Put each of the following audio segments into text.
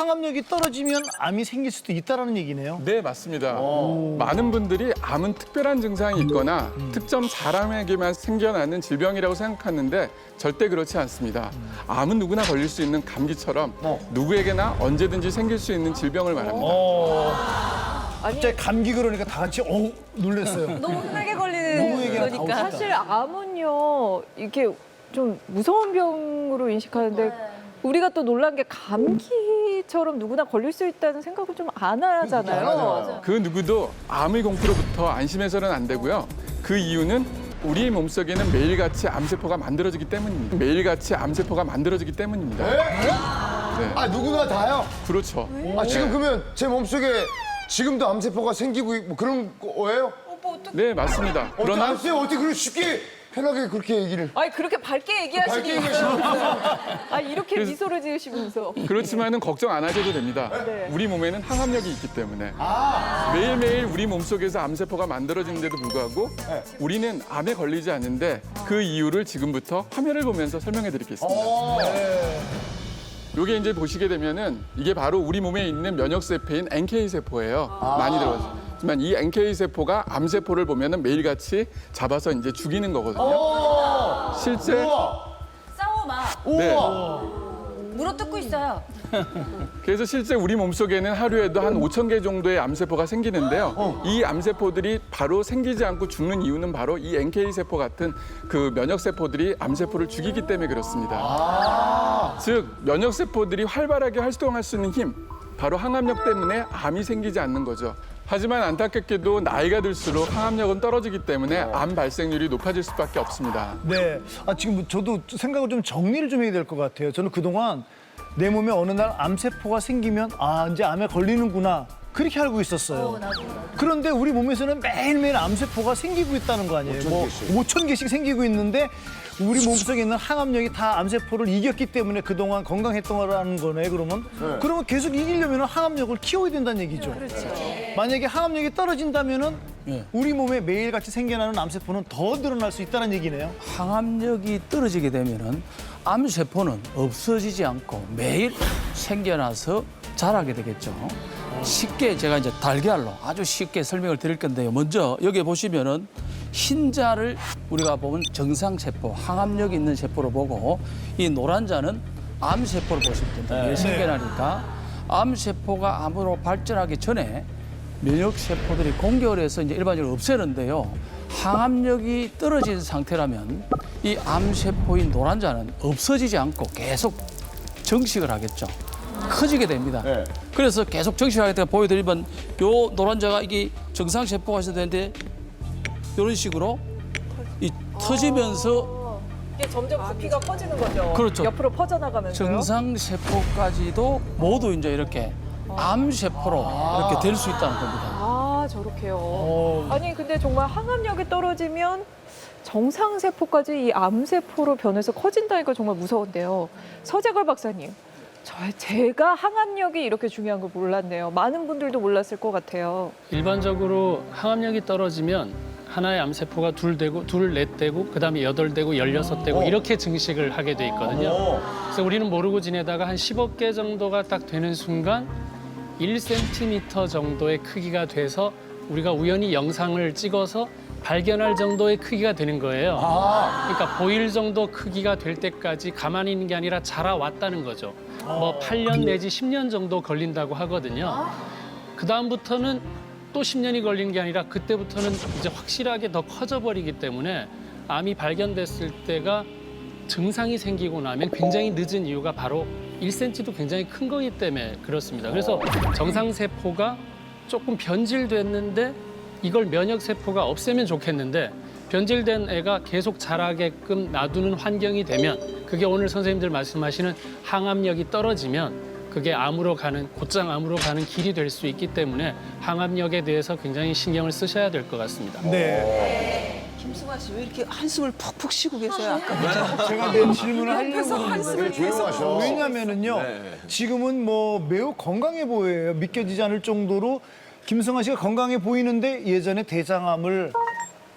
항암력이 떨어지면 암이 생길 수도 있다는 얘기네요. 네, 맞습니다. 많은 분들이 암은 특별한 증상이 있거나 특정 사람에게만 생겨나는 질병이라고 생각하는데 절대 그렇지 않습니다. 암은 누구나 걸릴 수 있는 감기처럼 누구에게나 언제든지 생길 수 있는 질병을 말합니다. 갑자기 감기 그러니까 다 같이 놀랐어요. 너무 흔하게 걸리는 누구에게나 다 거니까. 사실 암은요, 이렇게 좀 무서운 병으로 인식하는데 우리가 또 놀란 게 감기처럼 누구나 걸릴 수 있다는 생각을 좀 안 하잖아요. 그 누구도 암의 공포로부터 안심해서는 안 되고요. 그 이유는 우리 몸속에는 매일같이 암세포가 만들어지기 때문입니다. 매일같이 암세포가 만들어지기 때문입니다. 네, 아, 누구나 다요? 그렇죠. 아, 지금 그러면 제 몸속에 지금도 암세포가 생기고 뭐 그런 거예요? 네, 맞습니다. 그러나 그러나 어떻게 그렇게 쉽게 편하게 그렇게 얘기를 아니 그렇게 밝게 밝게 얘기하시니 얘기하시는 아 이렇게 미소를 지으시면서 그렇지만은 걱정 안 하셔도 됩니다. 네. 우리 몸에는 항암력이 있기 때문에 매일매일 우리 몸속에서 암세포가 만들어지는데도 불구하고 우리는 암에 걸리지 않는데 그 이유를 지금부터 화면을 보면서 설명해 드리겠습니다. 요게 이제 보시게 되면은 이게 바로 우리 몸에 있는 면역세포인 NK세포예요. 많이 들어봤어요. 하지만 이 NK세포가 암세포를 보면은 매일같이 잡아서 이제 죽이는 거거든요. 실제 싸워 막 네. 물어뜯고 있어요. 그래서 실제 우리 몸속에는 하루에도 한 5,000개 정도의 암세포가 생기는데요. 이 암세포들이 바로 생기지 않고 죽는 이유는 바로 이 NK세포 같은 그 면역세포들이 암세포를 죽이기 때문에 그렇습니다. 즉, 면역세포들이 활발하게 활동할 수 있는 힘, 바로 항암력 때문에 암이 생기지 않는 거죠. 하지만 안타깝게도 나이가 들수록 항암력은 떨어지기 때문에 암 발생률이 높아질 수밖에 없습니다. 네. 지금 저도 생각을 좀 정리를 좀 해야 될 것 같아요. 저는 그동안 내 몸에 어느 날 암세포가 생기면 이제 암에 걸리는구나. 그렇게 알고 있었어요. 그런데 우리 몸에서는 매일매일 암세포가 생기고 있다는 거 아니에요. 5천 개씩 생기고 있는데 우리 몸속에 있는 항암력이 다 암세포를 이겼기 때문에 그동안 건강했던 거네, 그러면? 그러면 계속 이기려면 항암력을 키워야 된다는 얘기죠. 만약에 항암력이 떨어진다면은 우리 몸에 매일같이 생겨나는 암세포는 더 늘어날 수 있다는 얘기네요. 항암력이 떨어지게 되면은 암세포는 없어지지 않고 매일 생겨나서 자라게 되겠죠. 쉽게 제가 이제 달걀로 아주 쉽게 설명을 드릴 건데요. 먼저 여기 보시면은 흰자를 우리가 보면 정상세포, 항암력이 있는 세포로 보고 이 노란 자는 암세포로 보시면 됩니다. 매일 생겨나니까 암세포가 암으로 발전하기 전에 면역세포들이 공격을 해서 이제 일반적으로 없애는데요. 항암력이 떨어진 상태라면 이 암세포인 노란 자는 없어지지 않고 계속 정식을 하겠죠. 커지게 됩니다. 그래서 계속 정식하게 되면 보여드리면 요 노란 자가 이게 정상세포가 있어야 되는데 이런 식으로 이 터지면서 이게 점점 부피가 커지는 거죠. 그렇죠. 옆으로 퍼져나가면서요. 정상세포까지도 모두 이제 이렇게 암세포로 이렇게 될 수 있다는 겁니다. 저렇게요. 아니 근데 정말 항암력이 떨어지면 정상세포까지 이 암세포로 변해서 커진다니까 정말 무서운데요. 서재걸 박사님, 제가 항암력이 이렇게 중요한 걸 몰랐네요. 많은 분들도 몰랐을 것 같아요. 일반적으로 항암력이 떨어지면 하나의 암세포가 둘 되고, 둘 넷 되고, 그다음에 여덟 되고, 16되고 이렇게 증식을 하게 돼 있거든요. 그래서 우리는 모르고 지내다가 한 10억 개 정도가 딱 되는 순간 1cm 정도의 크기가 돼서 우리가 우연히 영상을 찍어서 발견할 정도의 크기가 되는 거예요. 그러니까 보일 정도 크기가 될 때까지 가만히 있는 게 아니라 자라왔다는 거죠. 뭐 8년 내지 10년 정도 걸린다고 하거든요. 그다음부터는 또 10년이 걸리는 게 아니라 그때부터는 이제 확실하게 더 커져버리기 때문에 암이 발견됐을 때가 증상이 생기고 나면 굉장히 늦은 이유가 바로 1cm도 굉장히 큰 거기 때문에 그렇습니다. 그래서 정상세포가 조금 변질됐는데 이걸 면역세포가 없애면 좋겠는데 변질된 애가 계속 자라게끔 놔두는 환경이 되면 그게 오늘 선생님들 말씀하시는 항암력이 떨어지면 그게 암으로 가는, 곧장 암으로 가는 길이 될 수 있기 때문에 항암력에 대해서 굉장히 신경을 쓰셔야 될 것 같습니다. 네. 김승아 씨 왜 이렇게 한숨을 푹푹 쉬고 계세요? 아까부터. 제가 내 질문을 하려고 옆에서 한숨을 조용하셔. 왜냐면은요, 지금은 뭐 매우 건강해 보여요. 믿겨지지 않을 정도로 김승아 씨가 건강해 보이는데 예전에 대장암을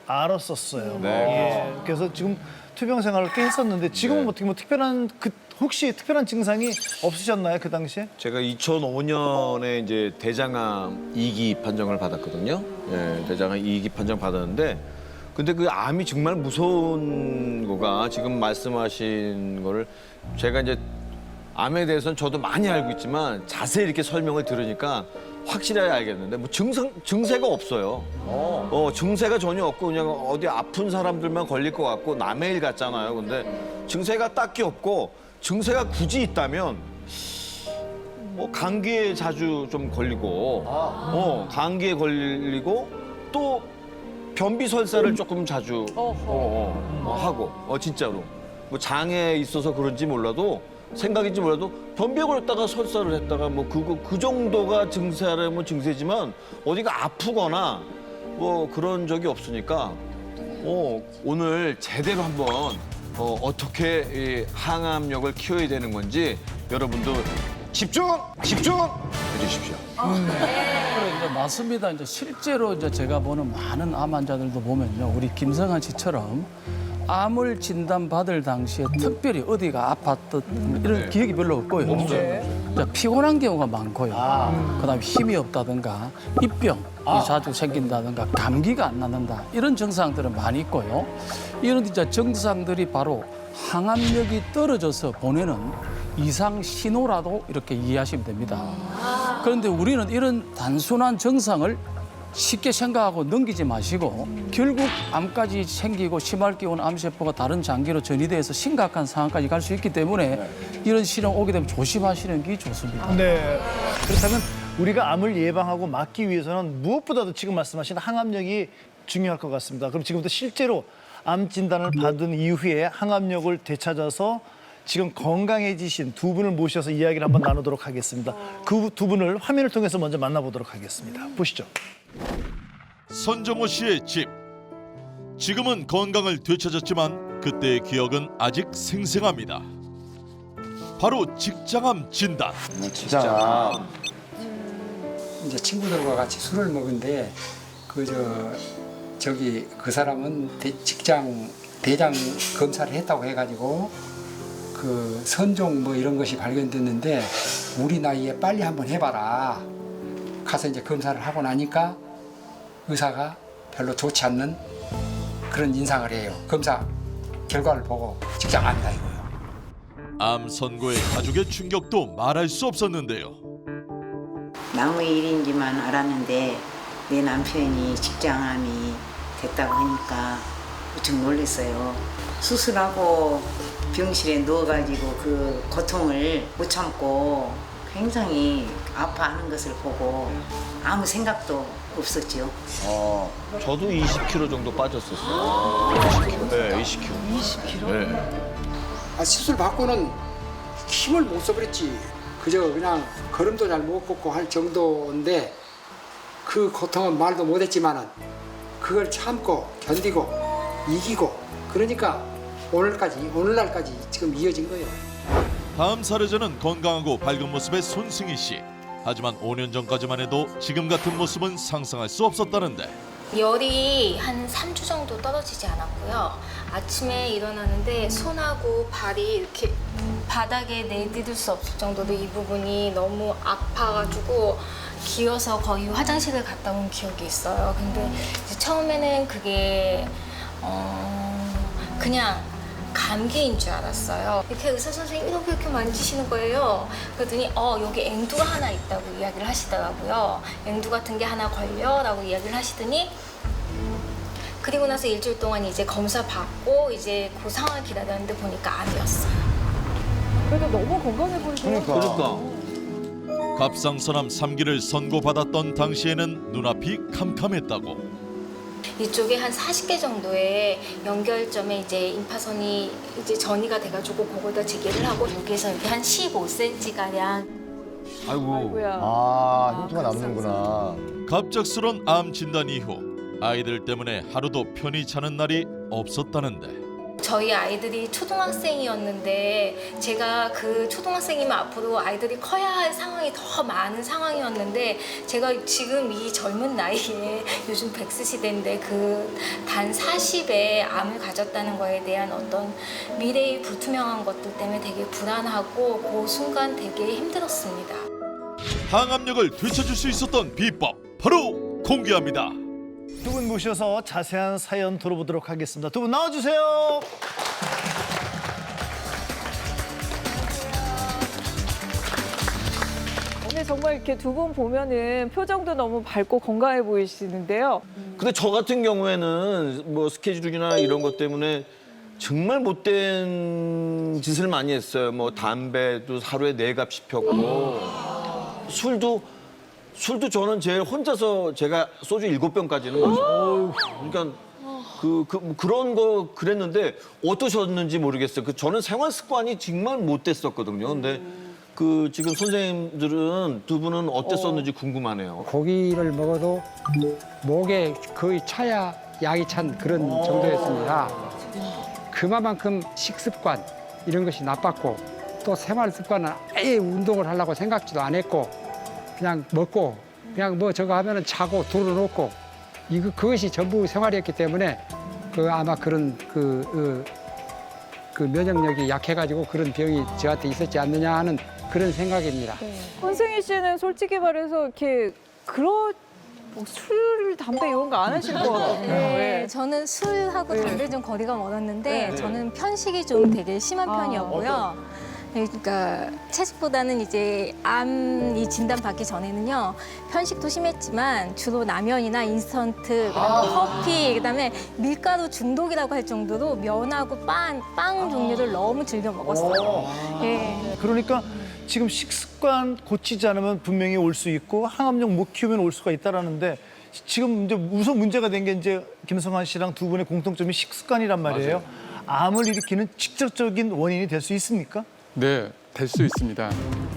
앓았었어요. 예. 그래서 지금 투병 생활을 꽤 했었는데 지금은 어떻게 뭐 특별한 그 혹시 특별한 증상이 없으셨나요 그 당시에? 제가 2005년에 이제 대장암 2기 판정을 받았거든요. 예, 대장암 2기 판정 받았는데, 근데 그 암이 정말 무서운 거가 지금 말씀하신 거를 제가 이제 암에 대해서는 저도 많이 알고 있지만 자세히 이렇게 설명을 들으니까 확실하게 알겠는데 뭐 증세가 없어요. 증세가 전혀 없고 그냥 어디 아픈 사람들만 걸릴 것 같고 남의 일 같잖아요. 근데 증세가 딱히 없고 증세가 굳이 있다면 뭐 감기에 자주 좀 걸리고 감기에 걸리고 또 변비 설사를 조금 자주 하고 진짜로 뭐 장에 있어서 그런지 몰라도 생각인지 몰라도 변비에 걸렸다가 설사를 했다가 뭐 그 정도가 증세라면 증세지만 어디가 아프거나 뭐 그런 적이 없으니까 오늘 제대로 한번 어떻게 이 항암력을 키워야 되는 건지 여러분도 집중해 주십시오. 그래, 이제 맞습니다. 이제 실제로 이제 제가 보는 많은 암 환자들도 보면요, 우리 김성환 씨처럼 암을 진단받을 당시에 특별히 어디가 아팠던 이런 기억이 별로 없고요. 이제 피곤한 경우가 많고요. 그다음에 힘이 없다든가 입병이 자주 생긴다든가 감기가 안 낫는다 이런 증상들은 많이 있고요. 이런 이제 증상들이 바로 항암력이 떨어져서 보내는 이상 신호라도 이렇게 이해하시면 됩니다. 그런데 우리는 이런 단순한 증상을 쉽게 생각하고 넘기지 마시고 결국 암까지 생기고 심할 경우는 암세포가 다른 장기로 전이돼서 심각한 상황까지 갈 수 있기 때문에 이런 실험 오게 되면 조심하시는 게 좋습니다. 네. 그렇다면 우리가 암을 예방하고 막기 위해서는 무엇보다도 지금 말씀하신 항암력이 중요할 것 같습니다. 그럼 지금부터 실제로 암 진단을 받은 이후에 항암력을 되찾아서 지금 건강해지신 두 분을 모셔서 이야기를 한번 나누도록 하겠습니다. 그 두 분을 화면을 통해서 먼저 만나보도록 하겠습니다. 보시죠. 선정호 씨의 집. 지금은 건강을 되찾았지만 그때의 기억은 아직 생생합니다. 바로 직장암 진단. 이제 친구들과 같이 술을 먹은데 그 사람은 대장 검사를 했다고 해가지고 그 선종 뭐 이런 것이 발견됐는데 우리 나이에 빨리 한번 해봐라. 가서 이제 검사를 하고 나니까 의사가 별로 좋지 않는 그런 인상을 해요. 검사 결과를 보고 직장암이다 이거요. 암 선고의 가족의 충격도 말할 수 없었는데요. 남의 일인지만 알았는데 내 남편이 직장암이 됐다고 하니까 무척 놀랐어요. 수술하고 병실에 누워가지고 그 고통을 못 참고 굉장히 아파하는 것을 보고 아무 생각도 없었죠. 저도 20kg 정도 빠졌었어요. 20kg? 네, 20kg. 네. 시술 받고는 힘을 못 써버렸지. 그저 그냥 걸음도 잘 못 걷고 할 정도인데 그 고통은 말도 못했지만은 그걸 참고 견디고 이기고 그러니까 오늘날까지 지금 이어진 거예요. 다음 사례자는 건강하고 밝은 모습의 손승희 씨. 하지만 5년 전까지만 해도 지금 같은 모습은 상상할 수 없었다는데. 열이 한 3주 정도 떨어지지 않았고요. 아침에 일어나는데 손하고 발이 이렇게 바닥에 내디딜 수 없을 정도로 이 부분이 너무 아파가지고 기어서 거의 화장실을 갔다 온 기억이 있어요. 근데 이제 처음에는 그게 그냥 감기인 줄 알았어요. 이렇게 의사 선생님이 이렇게 만지시는 거예요. 그랬더니 여기 앵두가 하나 있다고 이야기를 하시더라고요. 앵두 같은 게 하나 걸려라고 이야기를 하시더니 그리고 나서 일주일 동안 이제 검사 받고 이제 그 상황을 기다렸는데 보니까 암이었어요. 그래도 너무 건강해 보이세요. 그러니까. 갑상선암 3기를 선고받았던 당시에는 눈앞이 캄캄했다고. 이쪽에 한 40개 정도의 연결점에 이제 임파선이 이제 전이가 돼가지고 그거다 재개를 하고 여기에서 이렇게 한 15cm 가량. 아이고야. 흉터가 남는구나. 갑작스런 암 진단 이후 아이들 때문에 하루도 편히 자는 날이 없었다는데. 저희 아이들이 초등학생이었는데 제가 그 초등학생이면 앞으로 아이들이 커야 할 상황이 더 많은 상황이었는데 제가 지금 이 젊은 나이에 요즘 백스 시대인데 그 단 40에 암을 가졌다는 거에 대한 어떤 미래의 불투명한 것들 때문에 되게 불안하고 그 순간 되게 힘들었습니다. 항암력을 되찾을 수 있었던 비법 바로 공개합니다. 두 분 모셔서 자세한 사연 들어보도록 하겠습니다. 두 분 나와주세요. 오늘 정말 이렇게 두 분 보면은 표정도 너무 밝고 건강해 보이시는데요. 근데 저 같은 경우에는 뭐 스케줄이나 이런 것 때문에 정말 못된 짓을 많이 했어요. 뭐 담배도 하루에 4갑씩 폈고 술도 저는 제일 혼자서 제가 소주 7병까지는 마셨어요. 그러니까 그런 거 그랬는데 어떠셨는지 모르겠어요. 저는 생활 습관이 정말 못됐었거든요. 근데 지금 선생님들은 두 분은 어땠었는지 궁금하네요. 고기를 먹어도 목에 거의 차야 약이 찬 그런 정도였습니다. 그만큼 식습관 이런 것이 나빴고 또 생활 습관은 아예 운동을 하려고 생각지도 안 했고 그냥 먹고 그냥 뭐 저거 하면은 자고 둘러놓고 그것이 전부 생활이었기 때문에 아마 그런 그 면역력이 약해가지고 그런 병이 저한테 있었지 않느냐 하는 그런 생각입니다. 권승희 씨는 솔직히 말해서 이렇게 뭐 술, 담배 이런 거 안 하실 것 같거든요. 네, 저는 술하고 담배 좀 거리가 멀었는데 저는 편식이 좀 되게 심한 편이었고요. 그러니까 채식보다는 이제 암이 진단 받기 전에는요 편식도 심했지만 주로 라면이나 인스턴트, 그다음에 커피, 그다음에 밀가루 중독이라고 할 정도로 면하고 빵 종류를 너무 즐겨 먹었어요. 예. 그러니까 지금 식습관 고치지 않으면 분명히 올 수 있고 항암력 못 키우면 올 수가 있다라는데 지금 이제 우선 문제가 된 게 이제 김성환 씨랑 두 분의 공통점이 식습관이란 말이에요. 암을 일으키는 직접적인 원인이 될 수 있습니까? 네, 될 수 있습니다.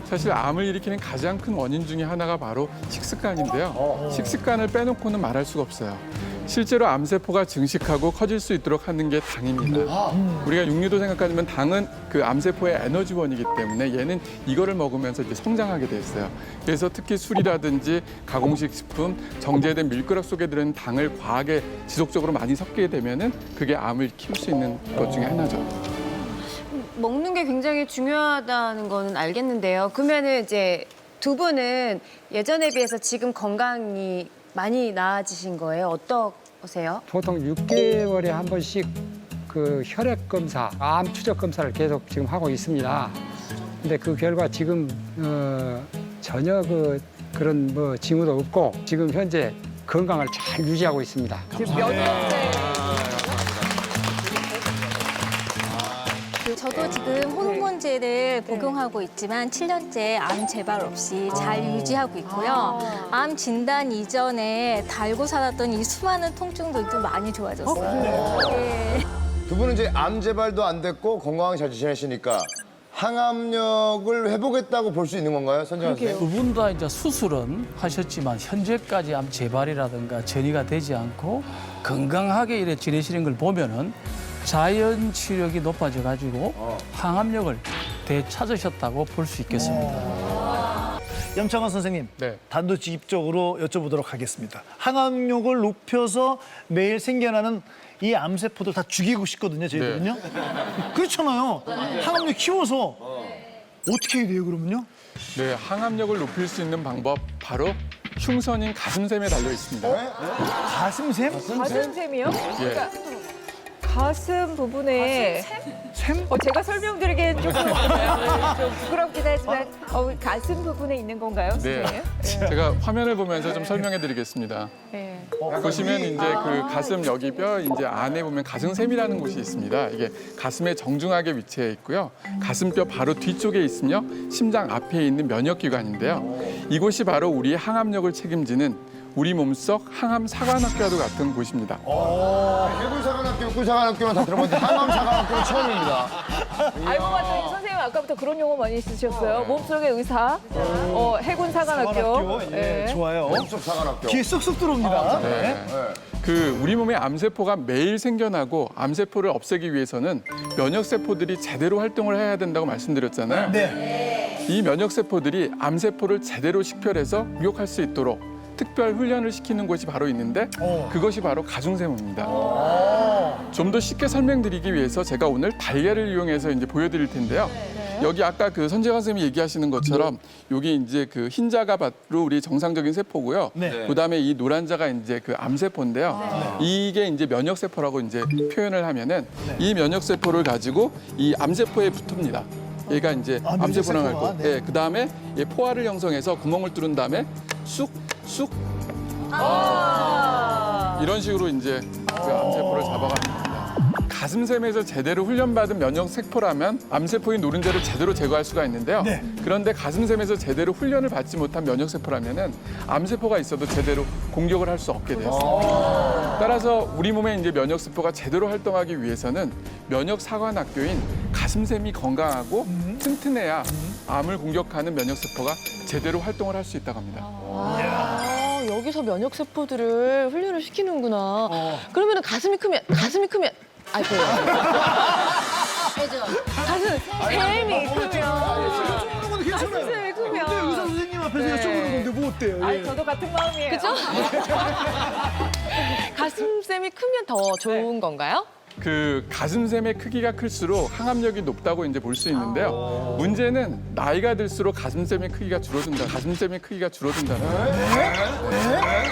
사실 암을 일으키는 가장 큰 원인 중에 하나가 바로 식습관인데요. 식습관을 빼놓고는 말할 수가 없어요. 실제로 암세포가 증식하고 커질 수 있도록 하는 게 당입니다. 우리가 육류도 생각하지만 당은 그 암세포의 에너지원이기 때문에 얘는 이거를 먹으면서 이제 성장하게 돼 있어요. 그래서 특히 술이라든지 가공식 식품, 정제된 밀가루 속에 들어있는 당을 과하게 지속적으로 많이 섞게 되면은 그게 암을 키울 수 있는 것 중에 하나죠. 먹는 게 굉장히 중요하다는 거는 알겠는데요. 그러면은 이제 두 분은 예전에 비해서 지금 건강이 많이 나아지신 거예요? 어떠세요? 보통 6개월에 한 번씩 그 혈액 검사, 암 추적 검사를 계속 지금 하고 있습니다. 근데 그 결과 지금 전혀 그런 뭐 징후도 없고 지금 현재 건강을 잘 유지하고 있습니다. 지금 몇 년째? 저도 지금 호르몬제를 복용하고 있지만 7년째 암 재발 없이 잘 유지하고 있고요. 암 진단 이전에 달고 살았던 이 수많은 통증들도 많이 좋아졌어요. 네. 두 분은 이제 암 재발도 안 됐고 건강하게 잘 지내시니까 항암력을 회복했다고 볼 수 있는 건가요, 선정환 선생님? 두 분 다 이제 수술은 하셨지만 현재까지 암 재발이라든가 전이가 되지 않고 건강하게 이래 지내시는 걸 보면은 자연 치력이 높아져 가지고 항암력을 되찾으셨다고 볼 수 있겠습니다. 염창환 선생님, 네. 단도직입적으로 여쭤보도록 하겠습니다. 항암력을 높여서 매일 생겨나는 이 암세포들 다 죽이고 싶거든요, 저희들은요. 그렇잖아요. 항암력 키워서 어떻게 해야 돼요, 그러면요? 네, 항암력을 높일 수 있는 방법 바로 흉선인 가슴샘에 달려 있습니다. 가슴샘? 가슴샘이요? 예. 가슴 부분에 샘? 제가 설명드리기엔 조금 좀 부끄럽긴 하지만 가슴 부분에 있는 건가요, 네, 선생님? 제가 화면을 보면서 좀 설명해드리겠습니다. 네. 보시면 이제 그 가슴 여기 뼈 이제 안에 보면 가슴샘이라는 곳이 있습니다. 이게 가슴의 정중하게 위치해 있고요. 가슴뼈 바로 뒤쪽에 있으며 심장 앞에 있는 면역기관인데요. 이곳이 바로 우리의 항암력을 책임지는 우리 몸속 항암 사관학교와도 같은 곳입니다. 해군 사관학교, 육군 사관학교는 다 들어봤는데 항암 사관학교는 처음입니다. 알고 봤더니 선생님 아까부터 그런 용어 많이 쓰셨어요. 몸속에 학력의 의사, 해군 사관학교. 사관학교. 예, 좋아요. 몸속 사관학교. 귀에 쏙쏙 들어옵니다. 네. 그 우리 몸에 암세포가 매일 생겨나고 암세포를 없애기 위해서는 면역세포들이 제대로 활동을 해야 된다고 말씀드렸잖아요. 네. 이 면역세포들이 암세포를 제대로 식별해서 공격할 수 있도록 특별 훈련을 시키는 곳이 바로 있는데 그것이 바로 가중세포입니다. 좀 더 쉽게 설명드리기 위해서 제가 오늘 달걀을 이용해서 이제 보여드릴 텐데요. 여기 아까 그 선재관 선생님이 얘기하시는 것처럼 여기 이제 그 흰자가 바로 우리 정상적인 세포고요. 네. 그다음에 이 노란자가 이제 그 암세포인데요. 이게 이제 면역세포라고 이제 표현을 하면은 이 면역세포를 가지고 이 암세포에 붙습니다. 얘가 이제 암세포랑 할 거. 네. 그다음에 이 포화를 형성해서 구멍을 뚫은 다음에 쑥쑥 이런 식으로 이제 그 암세포를 잡아갑니다. 가슴샘에서 제대로 훈련받은 면역세포라면 암세포인 노른자를 제대로 제거할 수가 있는데요. 네. 그런데 가슴샘에서 제대로 훈련을 받지 못한 면역세포라면은 암세포가 있어도 제대로 공격을 할 수 없게 되었습니다. 따라서 우리 몸에 이제 면역세포가 제대로 활동하기 위해서는 면역사관학교인 가슴샘이 건강하고 튼튼해야 암을 공격하는 면역세포가 제대로 활동을 할 수 있다고 합니다. 여기서 면역세포들을 훈련을 시키는구나. 그러면 가슴이 크면 아이고. 가슴 샘이 크면. 괜찮아요. 크면. 근데 의사 선생님 앞에서 여쭤보는 건데 뭐 어때요? 예. 아니, 저도 같은 마음이에요. 그죠? 가슴샘이 크면 더 좋은 건가요? 그 가슴샘의 크기가 클수록 항암력이 높다고 이제 볼 수 있는데요. 문제는 나이가 들수록 가슴샘의 크기가 줄어든다. 가슴샘의 크기가 줄어든다는 거예요.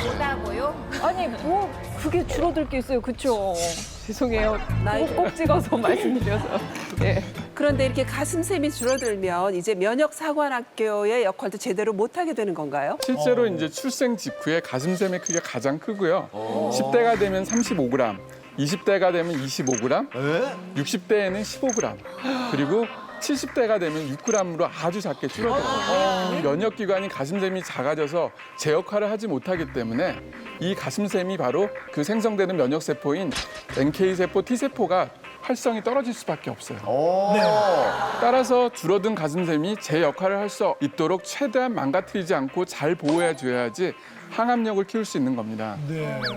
뭐라고요? 아니, 뭐 그게 줄어들 게 있어요. 그쵸? 죄송해요. 꼭 찍어서 말씀드려서. 예. 그런데 이렇게 가슴샘이 줄어들면 이제 면역사관학교의 역할도 제대로 못하게 되는 건가요? 실제로 이제 출생 직후에 가슴샘의 크기가 가장 크고요. 10대가 되면 35g, 20대가 되면 25g, 60대에는 15g, 그리고 70대가 되면 6g으로 아주 작게 줄어들어요. 면역기관이 가슴샘이 작아져서 제 역할을 하지 못하기 때문에 이 가슴샘이 바로 그 생성되는 면역세포인 NK세포, T세포가 활성이 떨어질 수밖에 없어요. 따라서 줄어든 가슴샘이 제 역할을 할 수 있도록 최대한 망가뜨리지 않고 잘 보호해줘야지 항암력을 키울 수 있는 겁니다.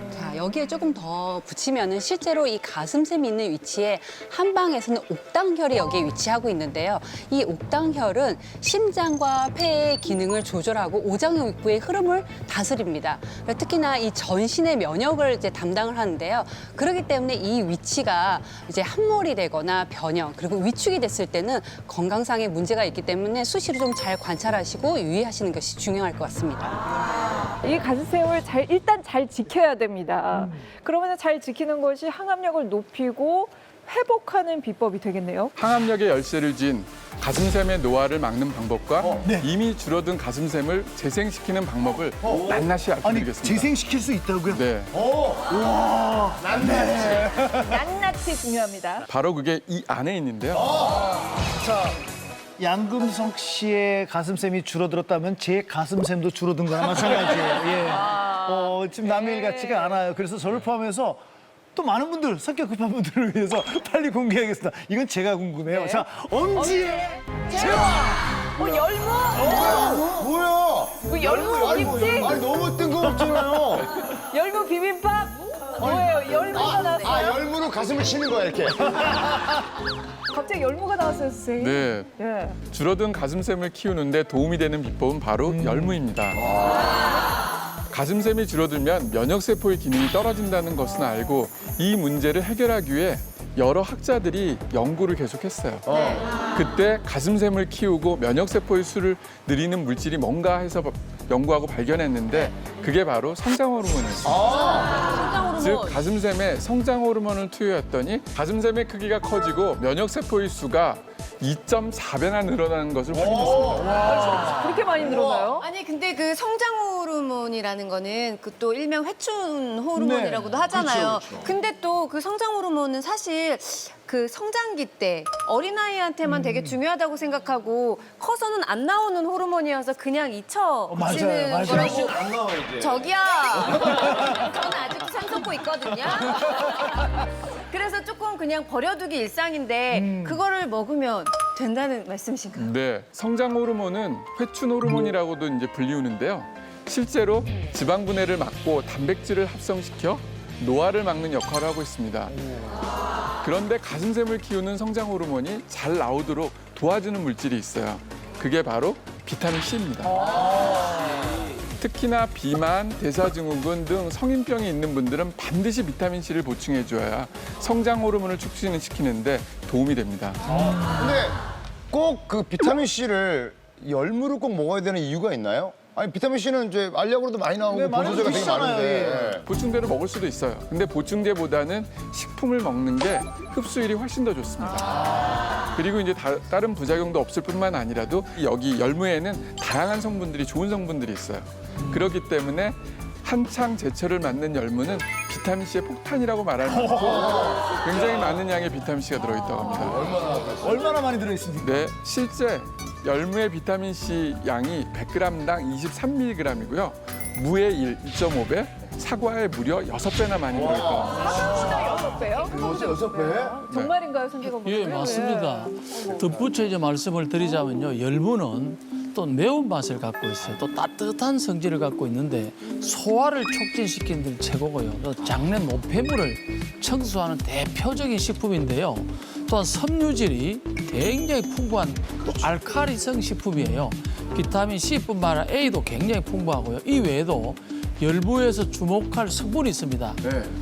자, 여기에 조금 더 붙이면은 실제로 이 가슴샘이 있는 위치에 한방에서는 옥당혈이 여기에 위치하고 있는데요. 이 옥당혈은 심장과 폐의 기능을 조절하고 오장육부의 흐름을 다스립니다. 특히나 이 전신의 면역을 이제 담당을 하는데요. 그렇기 때문에 이 위치가 이제 함몰이 되거나 변형 그리고 위축이 됐을 때는 건강상의 문제가 있기 때문에 수시로 좀 잘 관찰하시고 유의하시는 것이 중요할 것 같습니다. 이 가슴샘을 일단 잘 지켜야 됩니다. 그러면 잘 지키는 것이 항암력을 높이고 회복하는 비법이 되겠네요. 항암력의 열쇠를 쥔 가슴샘의 노화를 막는 방법과 이미 줄어든 가슴샘을 재생시키는 방법을 낱낱이 알려드리겠습니다. 재생시킬 수 있다고요? 네. 와, 낱낱이 중요합니다. 바로 그게 이 안에 있는데요. 자, 양금석 씨의 가슴샘이 줄어들었다면 제 가슴샘도 줄어든 거나 마찬가지예요. 예. 지금 남의 일 같지가 않아요. 그래서 저를 포함해서 또 많은 분들, 성격 급한 분들을 위해서 빨리 공개하겠습니다. 이건 제가 궁금해요. 자, 엄지의 제왕! 열무! 뭐야? 그 열무 김치? 아니 너무 뜬금없잖아요. 열무 비빔밥? 뭐예요? 열무가 나왔어요? 열무로 가슴을 치는 거야 이렇게. 갑자기 열무가 나왔어요, 선생님. 네. 예. 줄어든 가슴샘을 키우는데 도움이 되는 비법은 바로 열무입니다. 가슴샘이 줄어들면 면역세포의 기능이 떨어진다는 것은 알고 이 문제를 해결하기 위해 여러 학자들이 연구를 계속했어요. 그때 가슴샘을 키우고 면역세포의 수를 늘리는 물질이 뭔가 해서 연구하고 발견했는데 그게 바로 성장호르몬이었습니다. 즉 가슴샘에 성장호르몬을 투여했더니 가슴샘의 크기가 커지고 면역세포의 수가 2.4배나 늘어나는 것을 확인했습니다. 그렇게 많이 늘어나요? 아니 근데 그 성장 호르몬이라는 거는 그 또 일명 회춘 호르몬이라고도 하잖아요. 그렇죠. 근데 또 그 성장 호르몬은 사실 그 성장기 때 어린아이한테만 되게 중요하다고 생각하고 커서는 안 나오는 호르몬이어서 그냥 잊혀지는 맞아요. 거라고. 안 나와 이제. 저기요. 저는 아직도 삼성고 있거든요. 그래서 조금 그냥 버려두기 일상인데 그거를 먹으면 된다는 말씀이신가요? 네, 성장 호르몬은 회춘 호르몬이라고도 이제 불리우는데요. 실제로 지방 분해를 막고 단백질을 합성시켜 노화를 막는 역할을 하고 있습니다. 그런데 가슴샘을 키우는 성장 호르몬이 잘 나오도록 도와주는 물질이 있어요. 그게 바로 비타민 C입니다. 특히나 비만, 대사증후군 등 성인병이 있는 분들은 반드시 비타민 C를 보충해줘야 성장 호르몬을 촉진시키는데 도움이 됩니다. 근데 꼭 그 비타민 C를 열무를 꼭 먹어야 되는 이유가 있나요? 아니 비타민 C는 이제 알약으로도 많이 나오고 네, 많이 보조제가 되게 있잖아요, 많은데. 보충제로 먹을 수도 있어요. 근데 보충제보다는 식품을 먹는 게 흡수율이 훨씬 더 좋습니다. 그리고 이제 다른 부작용도 없을 뿐만 아니라도 여기 열무에는 다양한 성분들이 좋은 성분들이 있어요. 그렇기 때문에 한창 제철을 맞는 열무는 비타민 C의 폭탄이라고 말할 만큼 굉장히 많은 양의 비타민 C가 들어있다고 합니다. 얼마나 많이 들어있습니까? 네, 실제 열무의 비타민 C 양이 100g당 23mg이고요. 무의 1.5배, 사과의 무려 6배나 많이 들어있다고 합니다. 진짜 6배요? 6배? 정말인가요, 선생님? 예, 맞습니다. 덧붙여 이제 말씀을 드리자면요. 열무는 또 매운맛을 갖고 있어요. 또 따뜻한 성질을 갖고 있는데 소화를 촉진시키는 데 최고고요. 또 장내 노폐물을 청소하는 대표적인 식품인데요. 또한 섬유질이 굉장히 풍부한 또 알칼리성 식품이에요. 비타민 C뿐만 아니라 A도 굉장히 풍부하고요. 이 외에도 열무에서 주목할 성분이 있습니다.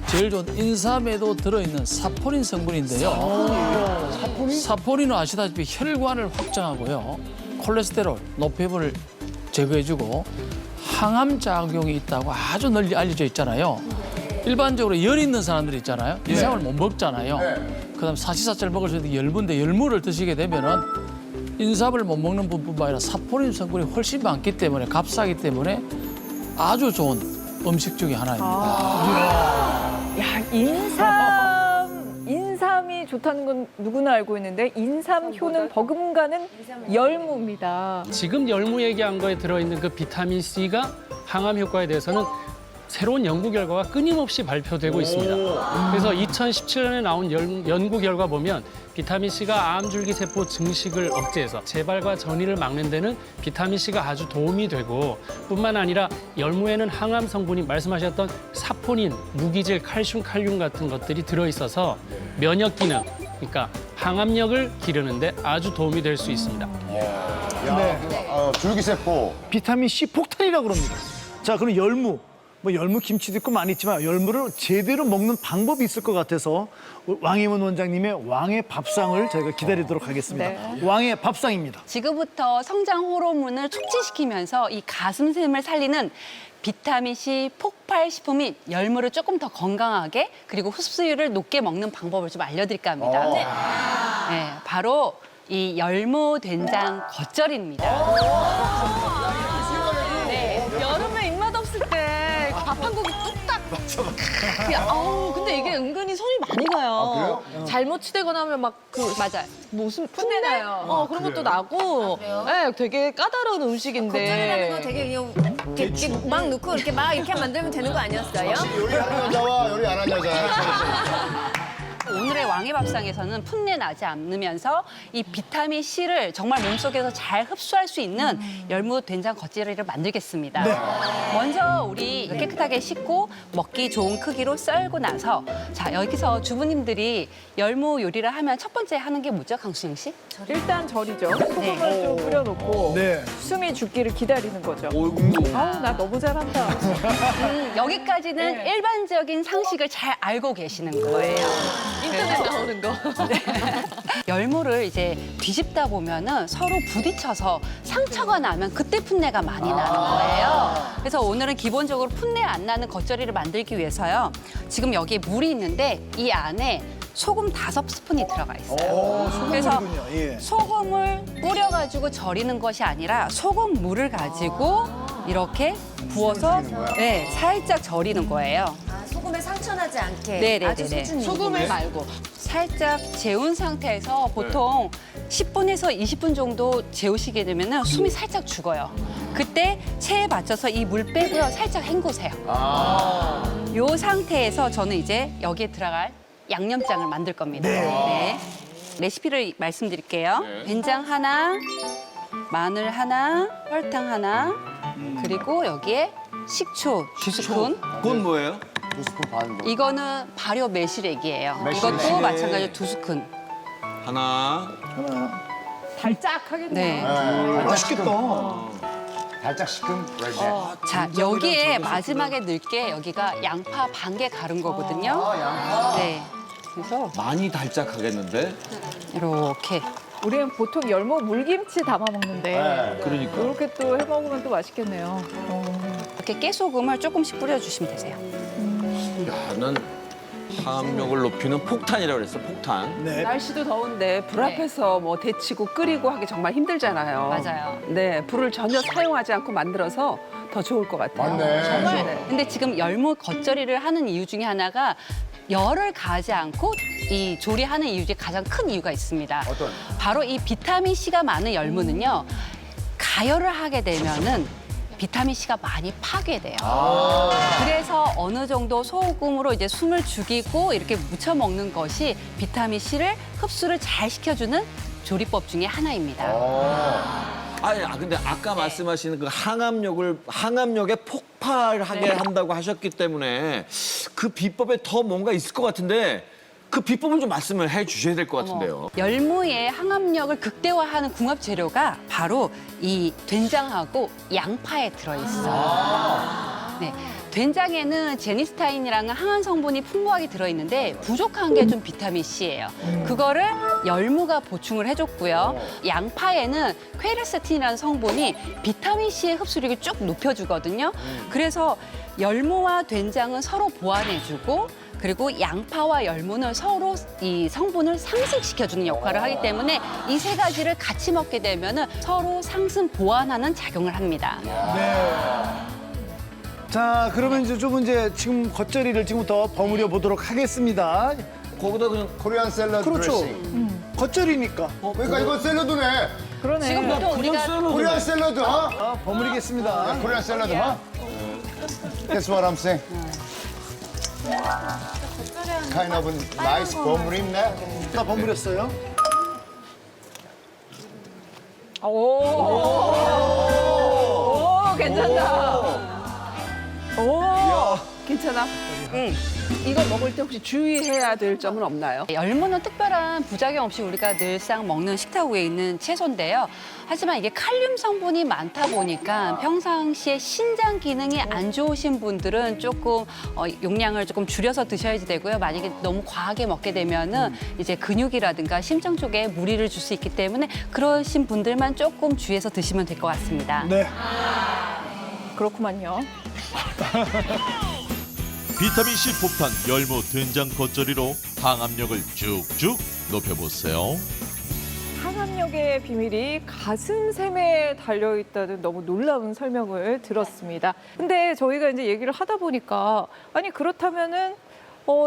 제일 좋은 인삼에도 들어있는 사포닌 성분인데요. 사포닌은 아시다시피 혈관을 확장하고요. 콜레스테롤, 노폐물을 제거해주고 항암 작용이 있다고 아주 널리 알려져 있잖아요. 일반적으로 열 있는 사람들 있잖아요. 인삼을 못 먹잖아요. 그다음 사시사철 먹을 수 있는 열무인데 열무를 드시게 되면은 인삼을 못 먹는 분뿐만 아니라 사포닌 성분이 훨씬 많기 때문에 값싸기 때문에 아주 좋은 음식 중에 하나입니다. 야, 인삼이 좋다는 건 누구나 알고 있는데 인삼효는 버금가는 열무입니다. 지금 열무 얘기한 거에 들어있는 그 비타민 C가 항암 효과에 대해서는 새로운 연구 결과가 끊임없이 발표되고 있습니다. 그래서 2017년에 나온 연구 결과 보면 비타민 C가 암줄기 세포 증식을 억제해서 재발과 전이를 막는 데는 비타민 C가 아주 도움이 되고 뿐만 아니라 열무에는 항암 성분이 말씀하셨던 사포닌, 무기질, 칼슘, 칼륨 같은 것들이 들어있어서 면역 기능, 그러니까 항암력을 기르는데 아주 도움이 될 수 있습니다. 줄기세포. 비타민 C 폭탄이라고 그럽니다. 자, 그럼 열무. 뭐 열무 김치도 있고 많이 있지만 열무를 제대로 먹는 방법이 있을 것 같아서 왕혜문 원장님의 왕의 밥상을 저희가 기다리도록 하겠습니다. 왕의 밥상입니다. 지금부터 성장 호르몬을 촉진시키면서 이 가슴샘을 살리는 비타민 C 폭발 식품인 열무를 조금 더 건강하게 그리고 흡수율을 높게 먹는 방법을 좀 알려드릴까 합니다. 네, 바로 이 열무 된장 겉절이입니다. 여름에 입맛 없을 때 밥 한 공기 뚝딱. 근데 이게 은근히 손이 많이 가요. 잘못 치대거나 하면 막 맞아요. 무슨 풋내 나요. 그런 것도 나고. 네, 되게 까다로운 음식인데. 겉절이라는 건 되게 그냥 이렇게 막 넣고 이렇게 막 이렇게 만들면 되는 거 아니었어요? 요리하는 여자와 요리 안 하는 여자. 오늘의 왕의 밥상에서는 풋내 나지 않으면서 이 비타민 C를 정말 몸속에서 잘 흡수할 수 있는 열무 된장 겉절이를 만들겠습니다. 먼저 우리 깨끗하게 씻고 먹기 좋은 크기로 썰고 나서 자 여기서 주부님들이 열무 요리를 하면 첫 번째 하는 게 뭐죠, 강수영 씨? 일단 절이죠. 소금을 좀 뿌려놓고 숨이 죽기를 기다리는 거죠. 나 너무 잘한다. 여기까지는 일반적인 상식을 잘 알고 계시는 거예요. 인터넷 나오는 거. 열무를 이제 뒤집다 보면은 서로 부딪혀서 상처가 나면 그때 풋내가 많이 나는 거예요. 그래서 오늘은 기본적으로 풋내 안 나는 겉절이를 만들기 위해서요. 지금 여기에 물이 있는데 이 안에 소금 5스푼이 들어가 있어요. 그래서 소금을 뿌려가지고 절이는 것이 아니라 소금 물을 가지고 이렇게 부어서 살짝 절이는 거예요. 소금에 상처 나지 않게 아주 소중히. 소금을 말고 살짝 재운 상태에서 보통 10분에서 20분 정도 재우시게 되면 숨이 살짝 죽어요. 그때 체에 맞춰서 이 물 빼고요. 살짝 헹구세요. 이 상태에서 저는 이제 여기에 들어갈 양념장을 만들 겁니다. 레시피를 말씀드릴게요. 된장 하나, 마늘 하나, 설탕 하나, 그리고 여기에 식초 2스푼. 그건 뭐예요? 2스푼 반 정도. 이거는 발효 매실액이에요. 매실액. 이것도 마찬가지로 2스푼. 하나. 달짝하겠네요. 네. 맛있겠다. 달짝시큼. 자, 여기에 마지막에 넣을 게 여기가 양파 반 개 갈은 거거든요. 양파. 네. 그래서 많이 달짝하겠는데? 이렇게. 우리는 보통 열무 물김치 담아 먹는데 네, 그러니까. 이렇게 또 해 먹으면 또 맛있겠네요. 이렇게 깨소금을 조금씩 뿌려주시면 되세요. 야, 난 항암력을 높이는 폭탄이라고 그랬어, 폭탄. 네. 날씨도 더운데 불 앞에서 뭐 데치고 끓이고 하기 정말 힘들잖아요. 맞아요. 네, 불을 전혀 사용하지 않고 만들어서 더 좋을 것 같아요. 맞네. 정말. 근데 지금 열무 겉절이를 하는 이유 중에 하나가 열을 가하지 않고 이 조리하는 이유 중에 가장 큰 이유가 있습니다. 어떤? 바로 이 비타민 C가 많은 열무는요. 가열을 하게 되면은 비타민 C가 많이 파괴돼요. 그래서 어느 정도 소금으로 이제 숨을 죽이고 이렇게 무쳐 먹는 것이 비타민 C를 흡수를 잘 시켜주는 조리법 중에 하나입니다. 아니, 근데 아까 말씀하시는 그 항암력에 폭발하게 한다고 하셨기 때문에 그 비법에 더 뭔가 있을 것 같은데 그 비법을 좀 말씀을 해 주셔야 될 것 같은데요. 열무의 항암력을 극대화하는 궁합 재료가 바로 이 된장하고 양파에 들어있어요. 네. 된장에는 제니스타인이라는 항암 성분이 풍부하게 들어있는데 부족한 게 좀 비타민 C예요. 그거를 열무가 보충을 해줬고요. 양파에는 퀘르세틴이라는 성분이 비타민 C의 흡수력을 쭉 높여주거든요. 그래서 열무와 된장은 서로 보완해주고 그리고 양파와 열무는 서로 이 성분을 상승시켜주는 역할을 하기 때문에 이 세 가지를 같이 먹게 되면 서로 상승 보완하는 작용을 합니다. 자, 그러면 이제 지금 겉절이를 지금부터 버무려 보도록 하겠습니다. 거기다 그냥 코리안 샐러드 그렇죠. 드레싱. 겉절이니까. 그러니까 이건 샐러드네. 그러네. 지금 보통 우리가 코리안 샐러드, 버무리겠습니다. 코리안 샐러드, That's what I'm saying. Kind of a nice 버무림네. 다 버무렸어요. 오, 괜찮다. 오, 괜찮아. 이거 먹을 때 혹시 주의해야 될 점은 없나요? 열무는 특별한 부작용 없이 우리가 늘상 먹는 식탁 위에 있는 채소인데요. 하지만 이게 칼륨 성분이 많다 보니까 평상시에 신장 기능이 안 좋으신 분들은 조금 용량을 조금 줄여서 드셔야지 되고요. 만약에 너무 과하게 먹게 되면은 이제 근육이라든가 심장 쪽에 무리를 줄 수 있기 때문에 그러신 분들만 조금 주의해서 드시면 될 것 같습니다. 네. 그렇구만요. 비타민C 폭탄 열무 된장 겉절이로 항암력을 쭉쭉 높여보세요. 항암력의 비밀이 가슴샘에 달려있다는 너무 놀라운 설명을 들었습니다. 근데 저희가 이제 얘기를 하다 보니까 아니 그렇다면은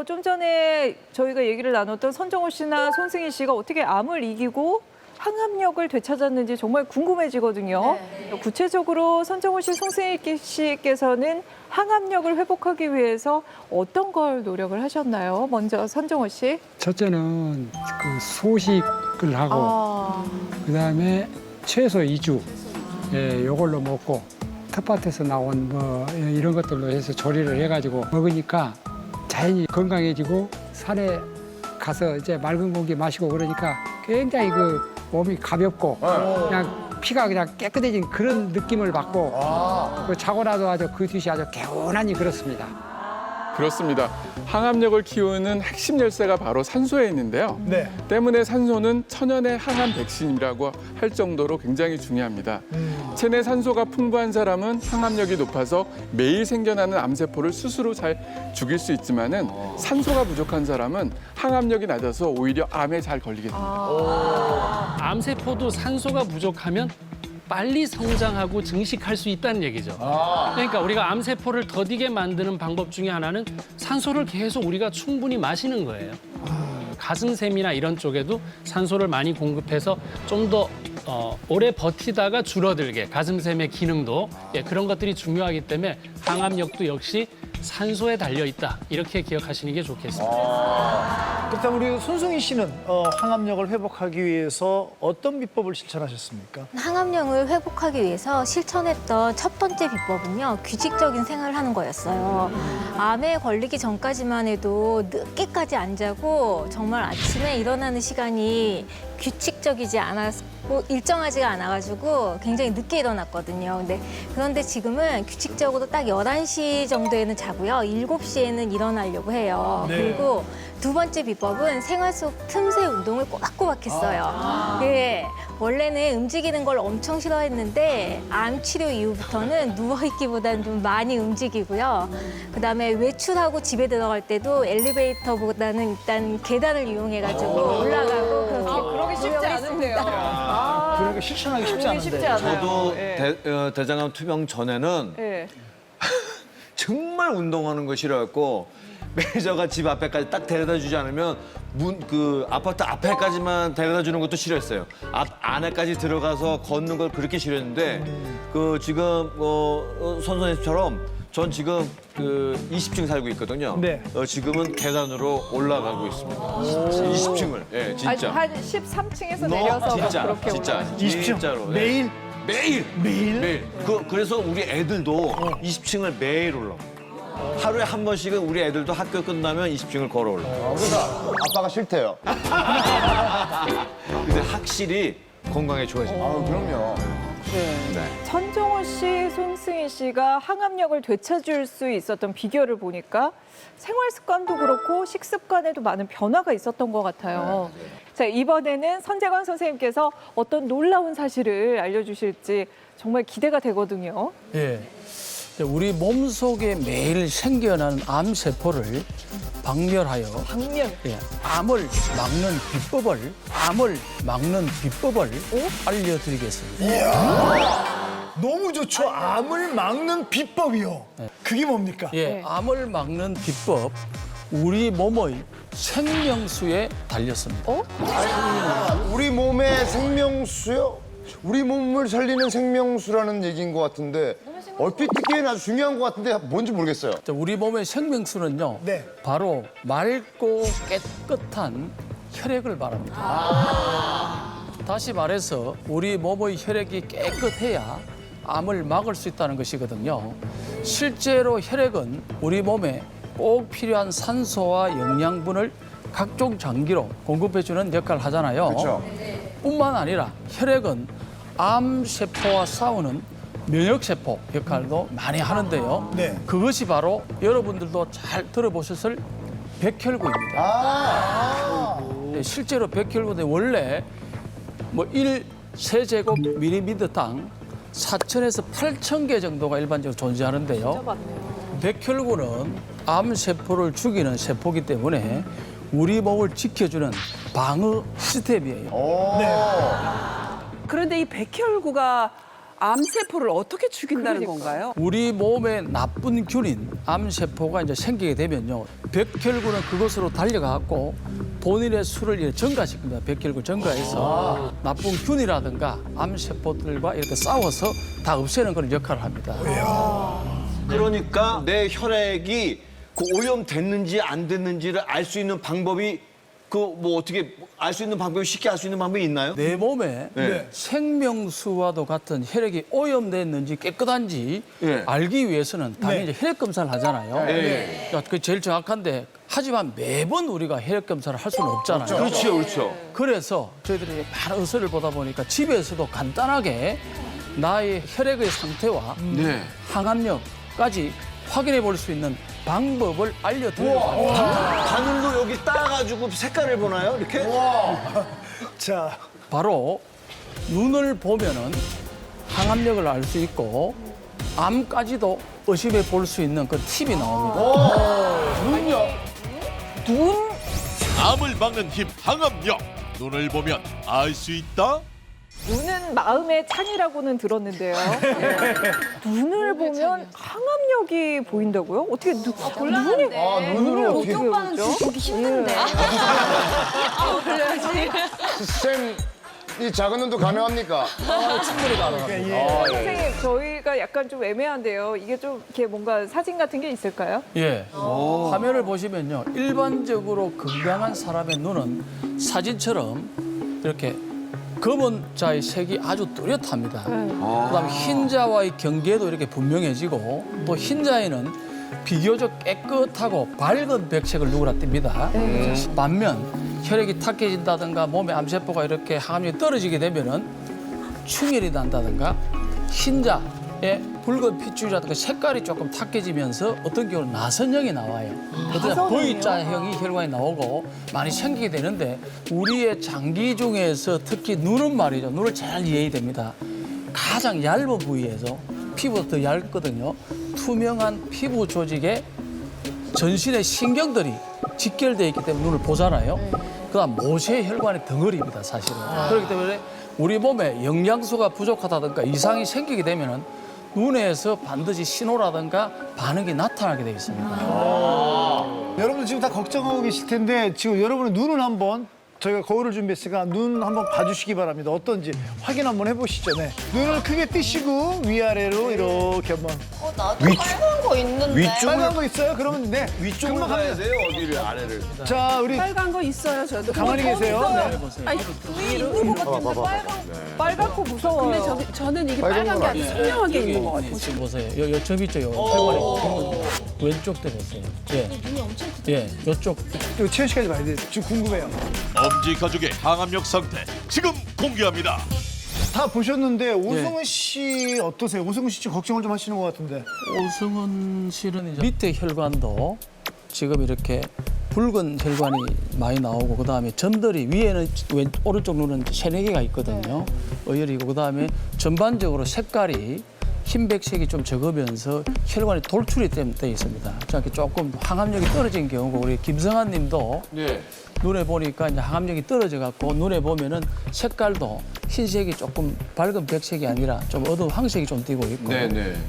좀 전에 저희가 얘기를 나눴던 선정호 씨나 손승희 씨가 어떻게 암을 이기고 항암력을 되찾았는지 정말 궁금해지거든요. 구체적으로 선정호 씨, 송승희 씨께서는 항암력을 회복하기 위해서 어떤 걸 노력을 하셨나요? 먼저 선정호 씨. 첫째는 그 소식을 하고 그다음에 채소 2주 요걸로 먹고 텃밭에서 나온 뭐 이런 것들로 해서 조리를 해가지고 먹으니까 자연히 건강해지고 산에 가서 이제 맑은 공기 마시고 그러니까 굉장히 그 몸이 가볍고 그냥 피가 그냥 깨끗해진 그런 느낌을 받고 그 자고 나도 아주 그 뒤이 아주 개운하니 그렇습니다. 그렇습니다. 항암력을 키우는 핵심 열쇠가 바로 산소에 있는데요. 네. 때문에 산소는 천연의 항암 백신이라고 할 정도로 굉장히 중요합니다. 체내 산소가 풍부한 사람은 항암력이 높아서 매일 생겨나는 암세포를 스스로 잘 죽일 수 있지만은 산소가 부족한 사람은 항암력이 낮아서 오히려 암에 잘 걸리게 됩니다. 암세포도 산소가 부족하면 빨리 성장하고 증식할 수 있다는 얘기죠. 그러니까 우리가 암세포를 더디게 만드는 방법 중에 하나는 산소를 계속 우리가 충분히 마시는 거예요. 가슴샘이나 이런 쪽에도 산소를 많이 공급해서 좀 더 오래 버티다가 줄어들게 가슴샘의 기능도 그런 것들이 중요하기 때문에 항암력도 역시 산소에 달려 있다. 이렇게 기억하시는 게 좋겠습니다. 그렇다면 우리 손승희 씨는 항암력을 회복하기 위해서 어떤 비법을 실천하셨습니까? 항암력을 회복하기 위해서 실천했던 첫 번째 비법은요, 규칙적인 생활을 하는 거였어요. 암에 걸리기 전까지만 해도 늦게까지 안 자고 정말 아침에 일어나는 시간이 규칙적이지 않았고 일정하지가 않아가지고 굉장히 늦게 일어났거든요. 그런데 지금은 규칙적으로 딱 11시 정도에는 자고요. 7시에는 일어나려고 해요. 네. 그리고 두 번째 비법은 생활 속 틈새 운동을 꼬박꼬박 했어요. 예, 원래는 움직이는 걸 엄청 싫어했는데 암 치료 이후부터는 누워있기보다는 좀 많이 움직이고요. 그다음에 외출하고 집에 들어갈 때도 엘리베이터보다는 일단 계단을 이용해가지고 올라가고 그렇게 그러기 쉽지 않은데요. 그러니까 실천하기 쉽지 그러기 않은데. 쉽지 않아요. 저도 예. 대장암 투병 전에는 예. 정말 운동하는 거 싫어했고 매니저가 집 앞에까지 딱 데려다 주지 않으면 아파트 앞에까지만 데려다 주는 것도 싫어했어요. 안에까지 들어가서 걷는 걸 그렇게 싫어했는데 지금 선생님처럼 전 지금 20층 살고 있거든요. 네. 지금은 계단으로 올라가고 있습니다. 20층을. 예, 진짜. 한 13층에서 내려서 진짜, 그렇게 진짜. 올라가시죠. 20층? 진짜로. 예. 매일? 매일. 그래서 우리 애들도 20층을 매일 올라. 하루에 한 번씩은 우리 애들도 학교 끝나면 20층을 걸어 올라. 그래서 아빠가 싫대요. 근데 확실히 건강에 좋아져요. 그럼요. 네. 천정호 씨, 손승희 씨가 항암력을 되찾을 수 있었던 비결을 보니까 생활 습관도 그렇고 식습관에도 많은 변화가 있었던 것 같아요. 자, 이번에는 선재관 선생님께서 어떤 놀라운 사실을 알려주실지 정말 기대가 되거든요. 예. 우리 몸속에 매일 생겨나는 암세포를 박멸하여 예, 암을 막는 비법을 알려드리겠습니다. 이야, 너무 좋죠. 암을 막는 비법이요. 그게 뭡니까? 예, 암을 막는 비법, 우리 몸의 생명수에 달렸습니다. 우리 몸의 생명수요? 우리 몸을 살리는 생명수라는 얘기인 것 같은데 얼핏 듣기에는 아주 중요한 것 같은데 뭔지 모르겠어요. 우리 몸의 생명수는요, 바로 맑고 깨끗한 혈액을 말합니다. 다시 말해서 우리 몸의 혈액이 깨끗해야 암을 막을 수 있다는 것이거든요. 실제로 혈액은 우리 몸에 꼭 필요한 산소와 영양분을 각종 장기로 공급해주는 역할을 하잖아요. 그렇죠. 뿐만 아니라 혈액은 암세포와 싸우는 면역세포 역할도 많이 하는데요. 그것이 바로 여러분들도 잘 들어보셨을 백혈구입니다. 네, 실제로 백혈구는 원래 1세제곱 밀리미터당 4,000에서 8,000개 정도가 일반적으로 존재하는데요. 백혈구는 암세포를 죽이는 세포이기 때문에 우리 몸을 지켜주는 방어 시스템이에요. 그런데 이 백혈구가 암세포를 어떻게 죽인다는 건가요? 우리 몸에 나쁜 균인 암세포가 이제 생기게 되면요. 백혈구는 그것으로 달려가고 본인의 수를 증가시킵니다. 백혈구 증가해서 나쁜 균이라든가 암세포들과 이렇게 싸워서 다 없애는 그런 역할을 합니다. 그러니까 내 혈액이 오염됐는지 안 됐는지를 알 수 있는 방법이 어떻게 알 수 있는 방법이 쉽게 알 수 있는 방법이 있나요? 내 몸에 네. 생명수와도 같은 혈액이 오염됐는지 깨끗한지 알기 위해서는 당연히 혈액 검사를 하잖아요. 그러니까 그 제일 정확한데 하지만 매번 우리가 혈액 검사를 할 수는 없잖아요. 그렇죠. 그래서 저희들이 많은 의사를 보다 보니까 집에서도 간단하게 나의 혈액의 상태와 항암력까지 확인해 볼 수 있는 방법을 알려드리려고 합니다. 바늘로 여기 따가지고 색깔을 보나요? 이렇게? 자, 바로 눈을 보면은 항암력을 알 수 있고 암까지도 의심해 볼 수 있는 그 팁이 나옵니다. 눈요? 눈? 암을 막는 힘 항암력. 눈을 보면 알 수 있다. 눈은 마음의 창이라고는 들었는데요. 눈을 보면 항암력이 보인다고요? 어떻게 눈이 눈으로 어떻게 오빠는 보기 힘든데. 쌤 이 작은 눈도 가능합니까? 충분히 가능합니다. 선생님, 저희가 약간 좀 애매한데요. 이게 좀 이렇게 뭔가 사진 같은 게 있을까요? 예. 화면을 보시면요. 일반적으로 건강한 사람의 눈은 사진처럼 이렇게 검은 자의 색이 아주 뚜렷합니다. 그다음에 흰자와의 경계도 이렇게 분명해지고 또 흰자에는 비교적 깨끗하고 밝은 백색을 누구나 띱니다. 반면 혈액이 탁해진다든가 몸에 암세포가 이렇게 항암력이 떨어지게 되면은 충혈이 난다든가 흰자에 붉은 핏줄이라든가 색깔이 조금 탁해지면서 어떤 경우는 나선형이 나와요. 어떤 V자형이 혈관이 나오고 많이 생기게 되는데 우리의 장기 중에서 특히 눈은 말이죠. 눈을 잘 이해해야 됩니다. 가장 얇은 부위에서 피부가 더 얇거든요. 투명한 피부 조직에 전신의 신경들이 직결되어 있기 때문에 눈을 보잖아요. 그다음 모세 혈관의 덩어리입니다, 사실은. 그렇기 때문에 우리 몸에 영양소가 부족하다든가 이상이 생기게 되면은 눈에서 반드시 신호라든가 반응이 나타나게 되어 있습니다. 여러분들 지금 다 걱정하고 계실 텐데 지금 여러분의 눈을 한번 저희가 거울을 준비했으니까 눈 한번 봐주시기 바랍니다. 어떤지 확인 한번 해보시죠. 네. 눈을 크게 뜨시고 위아래로 이렇게 한번. 나도 빨간 거 있는데. 빨간 거 있어요? 그러면 네. 위쪽으로 금방 가야 가면 돼요? 어디를? 아래를? 자, 우리 빨간 거 있어요, 저도. 가만히 계세요. 네. 아니, 위에 있는 것 같은데 빨갛고 무서워요. 근데 저는 이게 빨간 게 아니라 선명하게 있는 것 같아요. 지금 보세요. 요 점 있죠? 요 혈관이 왼쪽 때 보세요. 예. 눈이 엄청 예, 요쪽. 이거 채연 씨까지 봐야 돼. 지금 궁금해요. 엄지 가족의 항암력 상태 지금 공개합니다. 다 보셨는데 오승훈 씨 어떠세요? 오승훈 씨 지금 걱정을 좀 하시는 것 같은데. 오승훈 씨는 이제 밑에 혈관도 지금 이렇게 붉은 혈관이 많이 나오고 그다음에 점들이 위에는 오른쪽 눈은 3-4개가 있거든요. 어혈이고 그다음에 전반적으로 색깔이 흰백색이 좀 적으면서 혈관이 돌출이 돼 있습니다. 이렇게 조금 항암력이 떨어진 경우고 우리 김성환 님도 눈에 보니까 이제 항암력이 떨어져 갖고 눈에 보면은 색깔도 흰색이 조금 밝은 백색이 아니라 좀 어두운 황색이 좀 띄고 있고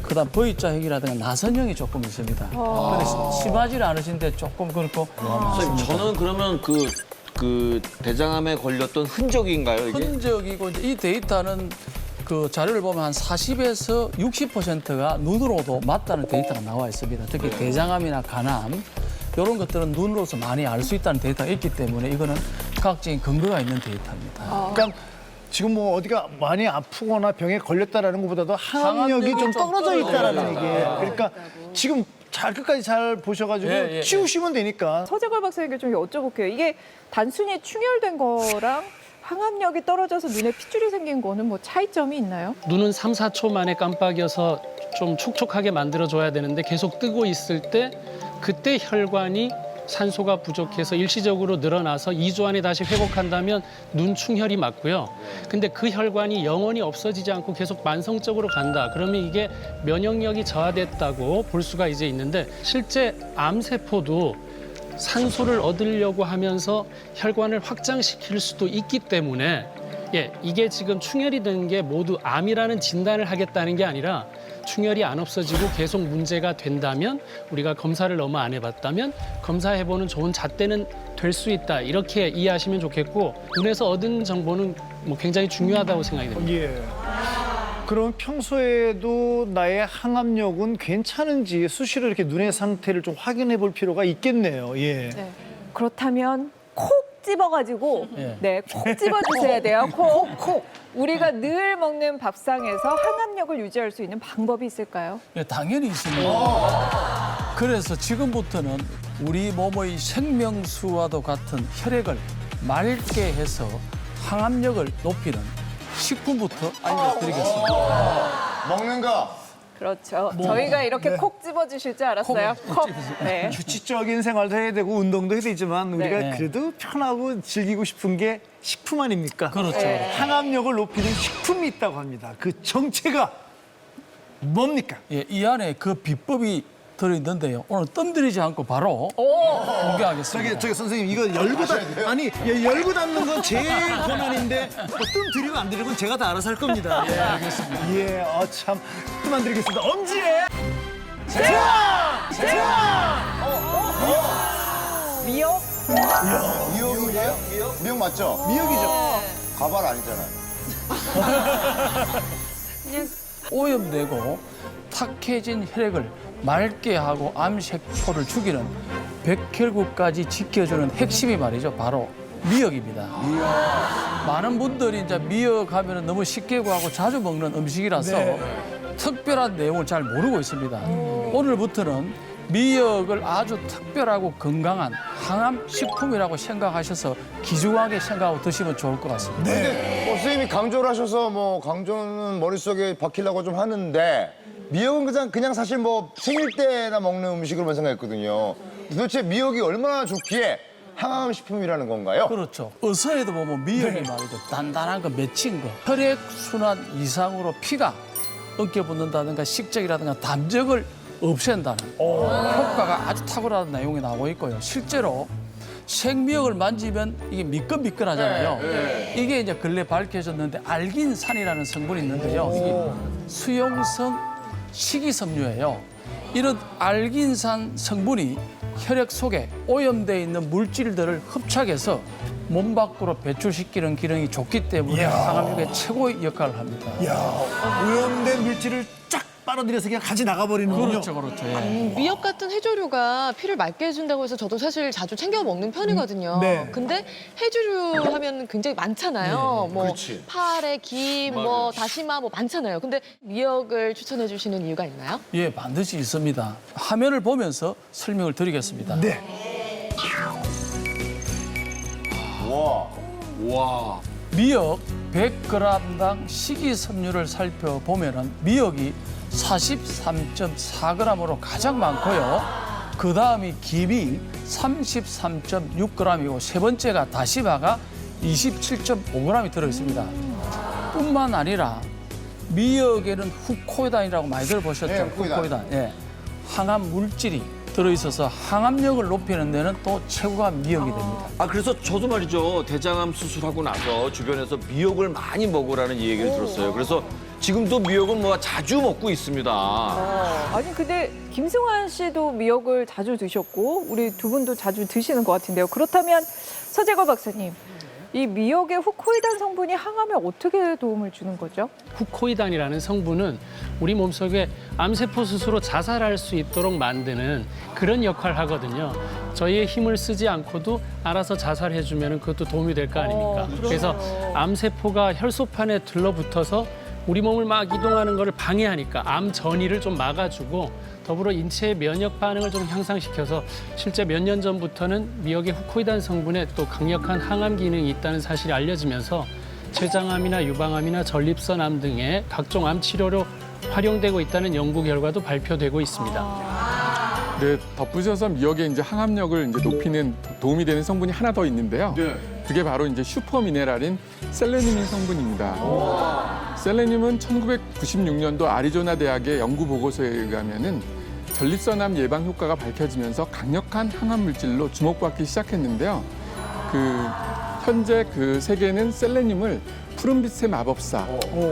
그다음 V자형이라든가 나선형이 조금 있습니다. 그런데 심하지 않으신데 조금 그렇고 선생님, 저는 그러면 그 대장암에 걸렸던 흔적인가요, 이게? 흔적이고 이제 이 데이터는 그 자료를 보면 한 40에서 60%가 눈으로도 맞다는 데이터가 나와 있습니다. 특히 대장암이나 간암 이런 것들은 눈으로서 많이 알 수 있다는 데이터가 있기 때문에 이거는 과학적인 근거가 있는 데이터입니다. 그러니까 지금 뭐 어디가 많이 아프거나 병에 걸렸다라는 것보다도 항암력이 좀 떨어져 있다라는 얘기예요. 그러니까 지금 끝까지 잘 보셔가지고 치우시면 되니까. 서재걸 박사님께 좀 여쭤볼게요. 이게 단순히 충혈된 거랑 항암력이 떨어져서 눈에 핏줄이 생긴 거는 뭐 차이점이 있나요? 눈은 3-4초 만에 깜빡여서 좀 촉촉하게 만들어줘야 되는데 계속 뜨고 있을 때 그때 혈관이 산소가 부족해서 일시적으로 늘어나서 2주 안에 다시 회복한다면 눈충혈이 맞고요. 근데 그 혈관이 영원히 없어지지 않고 계속 만성적으로 간다. 그러면 이게 면역력이 저하됐다고 볼 수가 이제 있는데 실제 암세포도 산소를 얻으려고 하면서 혈관을 확장시킬 수도 있기 때문에 이게 지금 충혈이 된 게 모두 암이라는 진단을 하겠다는 게 아니라 충혈이 안 없어지고 계속 문제가 된다면 우리가 검사를 너무 안 해봤다면 검사해보는 좋은 잣대는 될 수 있다. 이렇게 이해하시면 좋겠고 눈에서 얻은 정보는 뭐 굉장히 중요하다고 생각이 됩니다. 예. 그럼 평소에도 나의 항암력은 괜찮은지 수시로 이렇게 눈의 상태를 좀 확인해 볼 필요가 있겠네요. 예. 네. 그렇다면 콕 집어가지고 콕 집어주셔야 돼요. 콕. 우리가 늘 먹는 밥상에서 항암력을 유지할 수 있는 방법이 있을까요? 네, 당연히 있습니다. 그래서 지금부터는 우리 몸의 생명수와도 같은 혈액을 맑게 해서 항암력을 높이는 식품부터 알려드리겠습니다. 먹는 거. 그렇죠. 저희가 이렇게 콕 집어주실 줄 알았어요. 콕. 네. 규칙적인 생활도 해야 되고 운동도 해야 되지만 우리가 네. 그래도 편하고 즐기고 싶은 게 식품 아닙니까? 그렇죠. 네. 항암력을 높이는 식품이 있다고 합니다. 그 정체가 뭡니까? 예, 이 안에 그 비법이 들어있는데요. 오늘 뜸들이지 않고 바로 공개하겠습니다. 저기 선생님 이거 열고 닫는 건 제 권한인데 뜸 들이고 안 들이고 제가 다 알아서 할 겁니다. 예, 알겠습니다. 예, 참 뜸 안 들이겠습니다. 엄지에 제왕! 미역? 미역이에요? 미역 맞죠? 미역이죠. 가발 아니잖아요. 오염되고 탁해진 혈액을 맑게 하고 암세포를 죽이는 백혈구까지 지켜주는 핵심이 말이죠. 바로 미역입니다. 많은 분들이 이제 미역 하면 너무 쉽게 구하고 자주 먹는 음식이라서 특별한 내용을 잘 모르고 있습니다. 오늘부터는 미역을 아주 특별하고 건강한 항암 식품이라고 생각하셔서 귀중하게 생각하고 드시면 좋을 것 같습니다. 근데 선생님이 강조를 하셔서 뭐 강조는 머릿속에 박히려고 좀 하는데 미역은 그냥 사실 뭐 생일 때나 먹는 음식으로만 생각했거든요. 도대체 미역이 얼마나 좋기에 항암 식품이라는 건가요? 그렇죠. 어서에도 보면 미역이 말이죠. 단단한 거, 맺힌 거. 혈액순환 이상으로 피가 엉켜붙는다든가 식적이라든가 담적을 없앤다는 효과가 아주 탁월한 내용이 나오고 있고요. 실제로 생미역을 만지면 이게 미끈미끈하잖아요. 이게 이제 근래 밝혀졌는데 알긴산이라는 성분이 있는데요. 이게 수용성 식이섬유예요. 이런 알긴산 성분이 혈액 속에 오염되어 있는 물질들을 흡착해서 몸 밖으로 배출시키는 기능이 좋기 때문에 항암력에 최고의 역할을 합니다. 오염된 물질을 쫙 빨아들여서 그냥 가지 나가버리는군요. 그렇죠, 그렇죠. 미역 같은 해조류가 피를 맑게 해준다고 해서 저도 사실 자주 챙겨 먹는 편이거든요. 네. 근데 해조류 하면 굉장히 많잖아요. 뭐 그렇지. 파래, 김, 뭐 다시마 뭐 많잖아요. 근데 미역을 추천해 주시는 이유가 있나요? 예, 반드시 있습니다. 화면을 보면서 설명을 드리겠습니다. 네. 와. 미역 100g당 식이섬유를 살펴보면은 미역이 43.4g으로 가장 많고요. 그 다음이 김이 33.6g이고 세 번째가 다시마가 27.5g이 들어있습니다. 뿐만 아니라 미역에는 후코이단이라고 많이 들어보셨죠? 네, 후코이단. 예. 항암 물질이 들어있어서 항암력을 높이는 데는 또 최고가 미역이 됩니다. 아 그래서 저도 말이죠 대장암 수술하고 나서 주변에서 미역을 많이 먹으라는 얘기를 들었어요. 그래서 지금도 미역은 뭐 자주 먹고 있습니다. 아니 근데 김승환 씨도 미역을 자주 드셨고 우리 두 분도 자주 드시는 것 같은데요. 그렇다면 서재걸 박사님, 이 미역의 후코이단 성분이 항암에 어떻게 도움을 주는 거죠? 후코이단이라는 성분은 우리 몸속에 암세포 스스로 자살할 수 있도록 만드는 그런 역할을 하거든요. 저희의 힘을 쓰지 않고도 알아서 자살해주면 그것도 도움이 될 거 아닙니까? 그래서 암세포가 혈소판에 들러붙어서 우리 몸을 막 이동하는 것을 방해하니까 암 전이를 좀 막아주고 더불어 인체의 면역 반응을 좀 향상시켜서 실제 몇 년 전부터는 미역의 후코이단 성분에 또 강력한 항암 기능이 있다는 사실이 알려지면서 췌장암이나 유방암이나 전립선암 등의 각종 암 치료로 활용되고 있다는 연구 결과도 발표되고 있습니다. 네, 덧붙여서 미역의 이제 항암력을 이제 높이는 도움이 되는 성분이 하나 더 있는데요. 그게 바로 이제 슈퍼미네랄인 셀레늄인 성분입니다. 셀레늄은 1996년도 아리조나 대학의 연구 보고서에 의하면은 전립선암 예방 효과가 밝혀지면서 강력한 항암 물질로 주목받기 시작했는데요. 현재 그 세계는 셀레늄을 푸른빛의 마법사,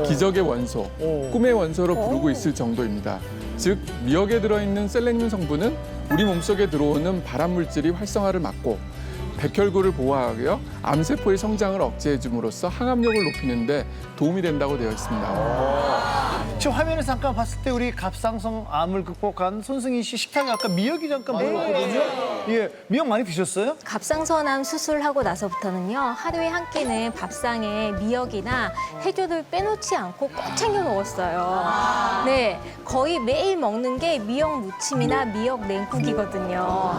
기적의 원소, 꿈의 원소로 부르고 있을 정도입니다. 즉 미역에 들어있는 셀레늄 성분은 우리 몸속에 들어오는 발암 물질이 활성화를 막고 백혈구를 보호하여 암세포의 성장을 억제해줌으로써 항암력을 높이는 데 도움이 된다고 되어 있습니다. 저 화면에서 잠깐 봤을 때 우리 갑상선 암을 극복한 손승희 씨 식탁에 아까 미역이 잠깐 보였거든요. 예, 미역 많이 드셨어요? 갑상선암 수술하고 나서부터는요, 하루에 한 끼는 밥상에 미역이나 해조를 빼놓지 않고 꼭 챙겨 먹었어요. 네, 거의 매일 먹는 게 미역 무침이나 미역 냉국이거든요.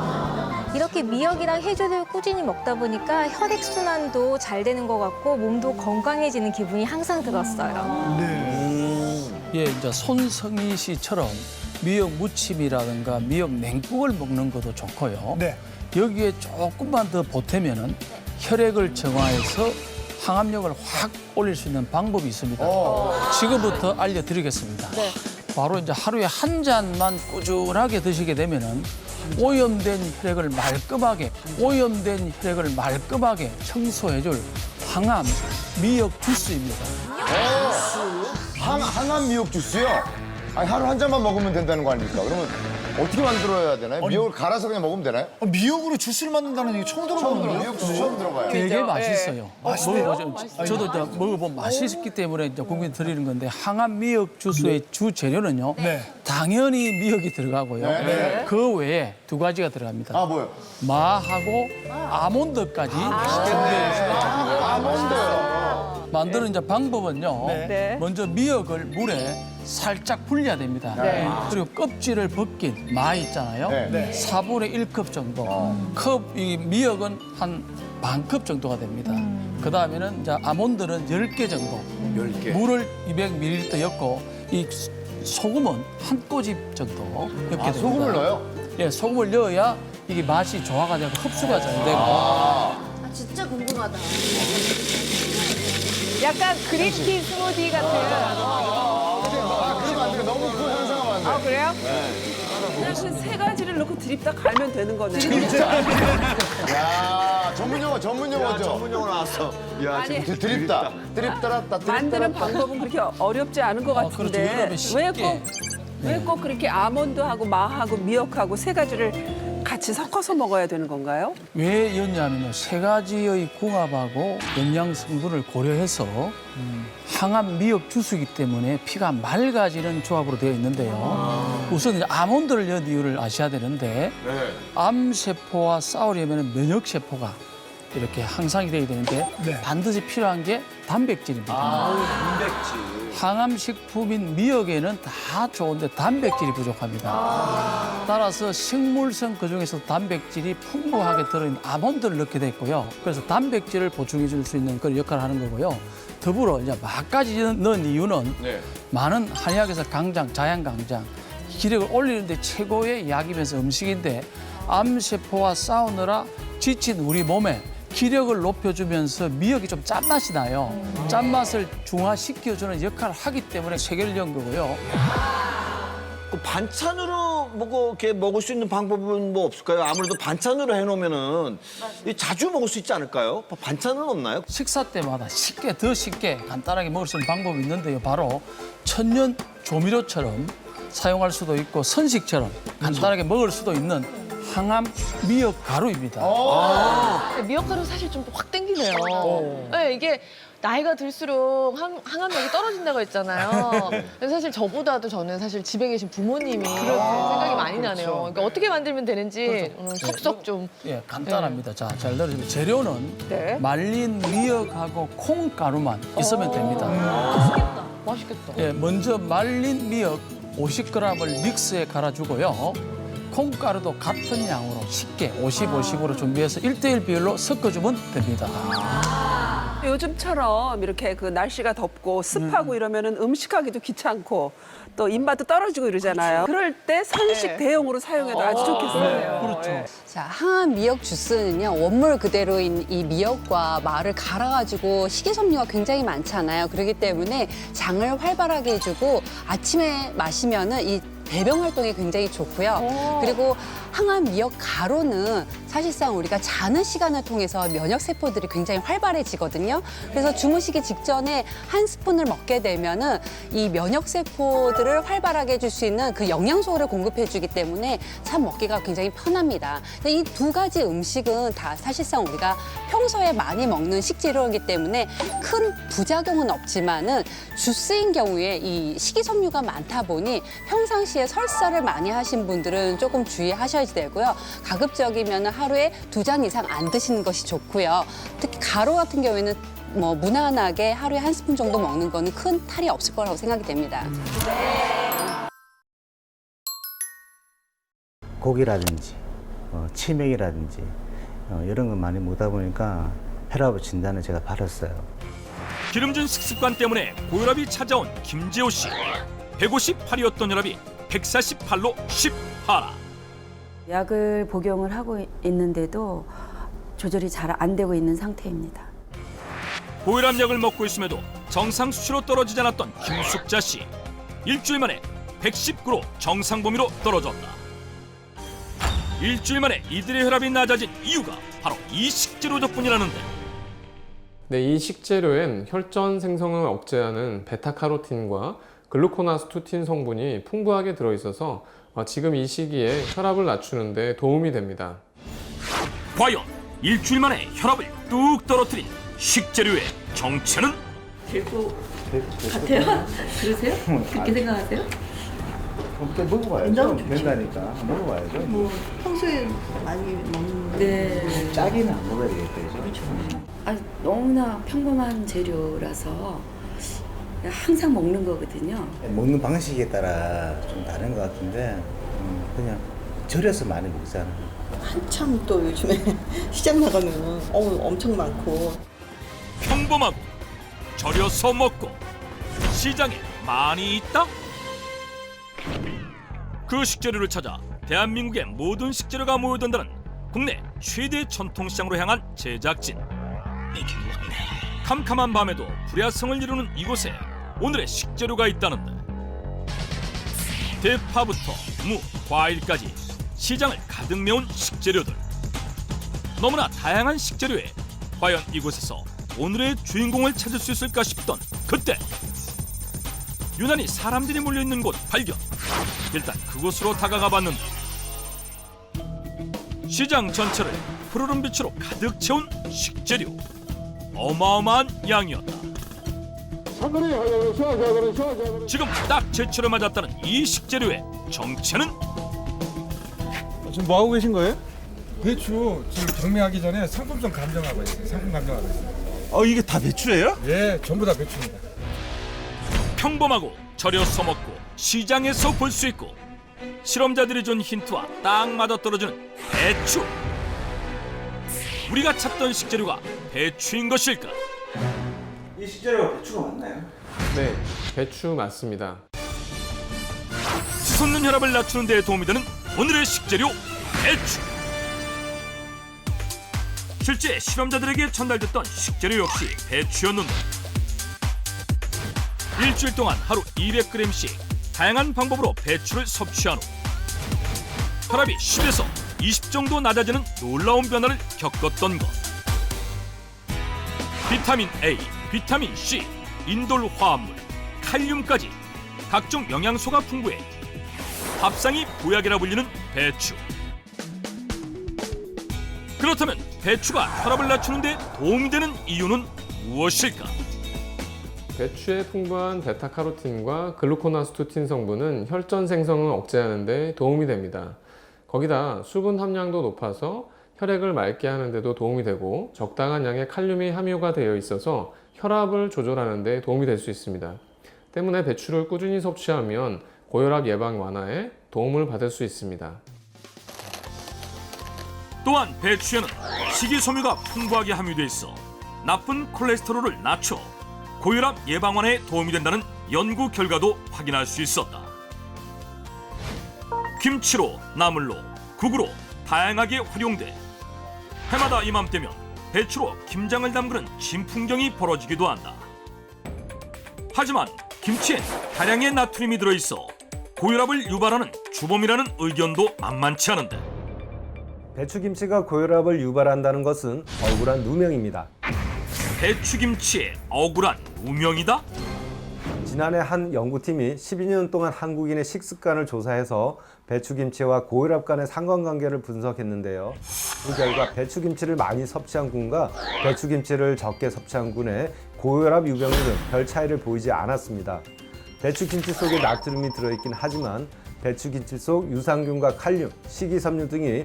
이렇게 미역이랑 해조를 꾸준히 먹다 보니까 혈액순환도 잘 되는 것 같고 몸도 건강해지는 기분이 항상 들었어요. 예, 이제 손성희 씨처럼 미역 무침이라든가 미역 냉국을 먹는 것도 좋고요. 네. 여기에 조금만 더 보태면은 혈액을 정화해서 항암력을 확 올릴 수 있는 방법이 있습니다. 지금부터 알려드리겠습니다. 네. 바로 이제 하루에 한 잔만 꾸준하게 드시게 되면은 오염된 혈액을 말끔하게 청소해줄 항암 미역 주스입니다. 항암 미역 주스요? 아니, 하루 한 잔만 먹으면 된다는 거 아닙니까? 그러면 어떻게 만들어야 되나요? 미역을 갈아서 그냥 먹으면 되나요? 미역으로 주스를 만든다는 얘기 처음 들어보는데요? 미역 주스 처음 들어봐요. 되게 맛있어요. 맛있어요? 먹어보죠. 저도 이제 먹어보면 맛있기 때문에 이제 국민 드리는 건데 항암 미역 주스의 주 재료는요. 네. 당연히 미역이 들어가고요. 네. 그 외에 두 가지가 들어갑니다. 아, 뭐요? 마하고 아몬드까지 아몬드. 만드는 이제 방법은요. 네. 먼저 미역을 물에 살짝 불려야 됩니다. 네. 그리고 껍질을 벗긴 마 있잖아요. 네. 4분의 1컵 정도. 이 미역은 한 반컵 정도가 됩니다. 그 다음에는 이제 아몬드는 10개 정도. 10개. 물을 200ml 넣고 이 소금은 한 꼬집 정도 넣게 됩니다. 소금을 넣어요? 예, 소금을 넣어야 이게 맛이 조화가 되고 흡수가 잘 되고. 아, 진짜 궁금하다. 약간 그린티 스무디 같은. 그러면 안 돼요. 너무 그거 상상하면 안 돼요. 아, 그래요? 그냥 그 세 가지를 넣고 드립다 갈면 되는 거네요. 야, 전문 용어죠. 전문 용어 나왔어. 야, 아니, 그 드립다. 드립다랐다. 만드는 방법은 그렇게 어렵지 않은 것 그렇죠. 같은데 이거는 쉽게. 왜 꼭 그렇게 아몬드하고 마하고 미역하고 세 가지를 같이 섞어서 먹어야 되는 건가요? 왜였냐면요. 세 가지의 궁합하고 영양 성분을 고려해서 항암 미역 주스이기 때문에 피가 맑아지는 조합으로 되어 있는데요. 우선 이제 아몬드를 넣은 이유를 아셔야 되는데 암세포와 싸우려면 면역세포가 이렇게 향상이 돼야 되는데 반드시 필요한 게 단백질입니다. 항암식품인 미역에는 다 좋은데 단백질이 부족합니다. 따라서 식물성 그중에서 단백질이 풍부하게 들어있는 아몬드를 넣게 됐고요. 그래서 단백질을 보충해 줄 수 있는 그런 역할을 하는 거고요. 더불어 이제 마까지 넣은 이유는 많은 한의학에서 강장, 자양강장, 기력을 올리는데 최고의 약이면서 음식인데 암세포와 싸우느라 지친 우리 몸에 기력을 높여주면서 미역이 좀 짠맛이 나요. 짠맛을 중화시켜주는 역할을 하기 때문에 세 개를 넣은 거고요. 그 반찬으로 이렇게 먹을 수 있는 방법은 뭐 없을까요? 아무래도 반찬으로 해놓으면은 자주 먹을 수 있지 않을까요? 반찬은 없나요? 식사 때마다 더 쉽게 간단하게 먹을 수 있는 방법이 있는데요. 바로 천연 조미료처럼 사용할 수도 있고 선식처럼 간단하게 먹을 수도 있는 항암 미역 가루입니다. 미역가루 사실 좀 확 땡기네요. 네, 이게 나이가 들수록 항암력이 떨어진다고 했잖아요. 그래서 사실 저보다도 저는 사실 집에 계신 부모님이 생각이 많이 나네요. 그러니까 어떻게 만들면 되는지 오늘 속속 좀. 예, 간단합니다. 자, 잘 들으시면 재료는 말린 미역하고 콩가루만 있으면 됩니다. 맛있겠다. 예, 먼저 말린 미역 50g을 믹스에 갈아주고요. 콩가루도 같은 양으로 쉽게 50, 50으로 준비해서 1대1 비율로 섞어주면 됩니다. 요즘처럼 이렇게 그 날씨가 덥고 습하고 이러면은 음식하기도 귀찮고 또 입맛도 떨어지고 이러잖아요. 그럴 때 선식 대용으로 사용해도 아주 좋겠어요. 그렇죠. 자, 항암 미역 주스는요, 원물 그대로인 이 미역과 마를 갈아가지고 식이섬유가 굉장히 많잖아요. 그렇기 때문에 장을 활발하게 해주고 아침에 마시면은 이 배변 활동이 굉장히 좋고요. 그리고 항암 미역 가루는 사실상 우리가 자는 시간을 통해서 면역 세포들이 굉장히 활발해지거든요. 그래서 주무시기 직전에 한 스푼을 먹게 되면은 이 면역 세포들을 활발하게 해줄 수 있는 그 영양소를 공급해주기 때문에 참 먹기가 굉장히 편합니다. 이 두 가지 음식은 다 사실상 우리가 평소에 많이 먹는 식재료이기 때문에 큰 부작용은 없지만은 주스인 경우에 이 식이섬유가 많다 보니 평상시에 설사를 많이 하신 분들은 조금 주의하셔야 되고요. 가급적이면 하루에 2잔 이상 안 드시는 것이 좋고요. 특히 가루 같은 경우에는 뭐 무난하게 하루에 한 스푼 정도 먹는 거는 큰 탈이 없을 거라고 생각이 됩니다. 고기라든지 치맥이라든지 이런 거 많이 먹다 보니까 혈압 진단을 제가 받았어요. 기름진 식습관 때문에 고혈압이 찾아온 김재호 씨. 158이었던 혈압이 148로 10하라. 약을 복용을 하고 있는데도 조절이 잘 안 되고 있는 상태입니다. 고혈압약을 먹고 있음에도 정상 수치로 떨어지지 않았던 김숙자 씨. 일주일 만에 119로 정상 범위로 떨어졌다. 일주일 만에 이들의 혈압이 낮아진 이유가 바로 이 식재료 덕분이라는데. 네, 이 식재료엔 혈전 생성을 억제하는 베타카로틴과 글루코나스투틴 성분이 풍부하게 들어있어서 지금 이 시기에 혈압을 낮추는 데 도움이 됩니다. 과연 일주일 만에 혈압을 뚝 떨어뜨린 식재료의 정체는? 같아요? 그러세요? 그렇게 생각하세요? 그때 먹어봐야죠. 된다니까. 먹어봐야죠. 뭐 평소에 많이 먹는데 짜기는 안 먹어야 되겠죠. 아, 너무나 평범한 재료라서 항상 먹는 거거든요. 먹는 방식에 따라 좀 다른 것 같은데 그냥 절여서 많이 먹잖아요. 한참 또 요즘에 시장 나가면 엄청 많고. 평범하고 절여서 먹고 시장에 많이 있다? 그 식재료를 찾아 대한민국의 모든 식재료가 모여든다는 국내 최대 전통시장으로 향한 제작진. 캄캄한 밤에도 불야성을 이루는 이곳에 오늘의 식재료가 있다는데, 대파부터 무, 과일까지 시장을 가득 메운 식재료들. 너무나 다양한 식재료에 과연 이곳에서 오늘의 주인공을 찾을 수 있을까 싶던 그때 유난히 사람들이 몰려있는 곳 발견. 일단 그곳으로 다가가 봤는데 시장 전체를 푸르른 빛으로 가득 채운 식재료. 어마어마한 양이었다. 지금 딱 제철에 맞았다는 이 식재료의 정체는? 지금 뭐 하고 계신 거예요? 배추 지금 경매하기 전에 상품성 감정하고 있어요. 상품 감정하고 있어요. 이게 다 배추예요? 예, 전부 다 배추입니다. 평범하고 절여서 먹고 시장에서 볼 수 있고 실험자들이 준 힌트와 딱 맞아떨어지는 배추. 우리가 찾던 식재료가 배추인 것일까? 이 식재료가 배추가 맞나요? 네, 배추 맞습니다. 치솟는 혈압을 낮추는 데 도움이 되는 오늘의 식재료 배추. 실제 실험자들에게 전달됐던 식재료 역시 배추였는데 일주일 동안 하루 200g씩 다양한 방법으로 배추를 섭취한 후 혈압이 10에서 20 정도 낮아지는 놀라운 변화를 겪었던 것. 비타민 A, 비타민 C, 인돌 화합물, 칼륨까지 각종 영양소가 풍부해 밥상이 보약이라 불리는 배추. 그렇다면 배추가 혈압을 낮추는 데 도움이 되는 이유는 무엇일까? 배추의 풍부한 베타카로틴과 글루코나스토틴 성분은 혈전 생성을 억제하는 데 도움이 됩니다. 거기다 수분 함량도 높아서 혈액을 맑게 하는 데도 도움이 되고 적당한 양의 칼륨이 함유가 되어 있어서 혈압을 조절하는 데 도움이 될 수 있습니다. 때문에 배추를 꾸준히 섭취하면 고혈압 예방 완화에 도움을 받을 수 있습니다. 또한 배추에는 식이섬유가 풍부하게 함유돼 있어 나쁜 콜레스테롤을 낮춰 고혈압 예방 완화에 도움이 된다는 연구 결과도 확인할 수 있었다. 김치로, 나물로, 국으로 다양하게 활용돼 해마다 이맘때면 배추로 김장을 담그는 진풍경이 벌어지기도 한다. 하지만 김치엔 다량의 나트륨이 들어있어 고혈압을 유발하는 주범이라는 의견도 만만치 않은데, 배추김치가 고혈압을 유발한다는 것은 억울한 누명입니다. 배추김치의 억울한 누명이다? 지난해 한 연구팀이 12년 동안 한국인의 식습관을 조사해서 배추김치와 고혈압 간의 상관관계를 분석했는데요. 그 결과 배추김치를 많이 섭취한 군과 배추김치를 적게 섭취한 군의 고혈압 유병률은 별 차이를 보이지 않았습니다. 배추김치 속에 나트륨이 들어있긴 하지만 배추김치 속 유산균과 칼륨, 식이섬유 등이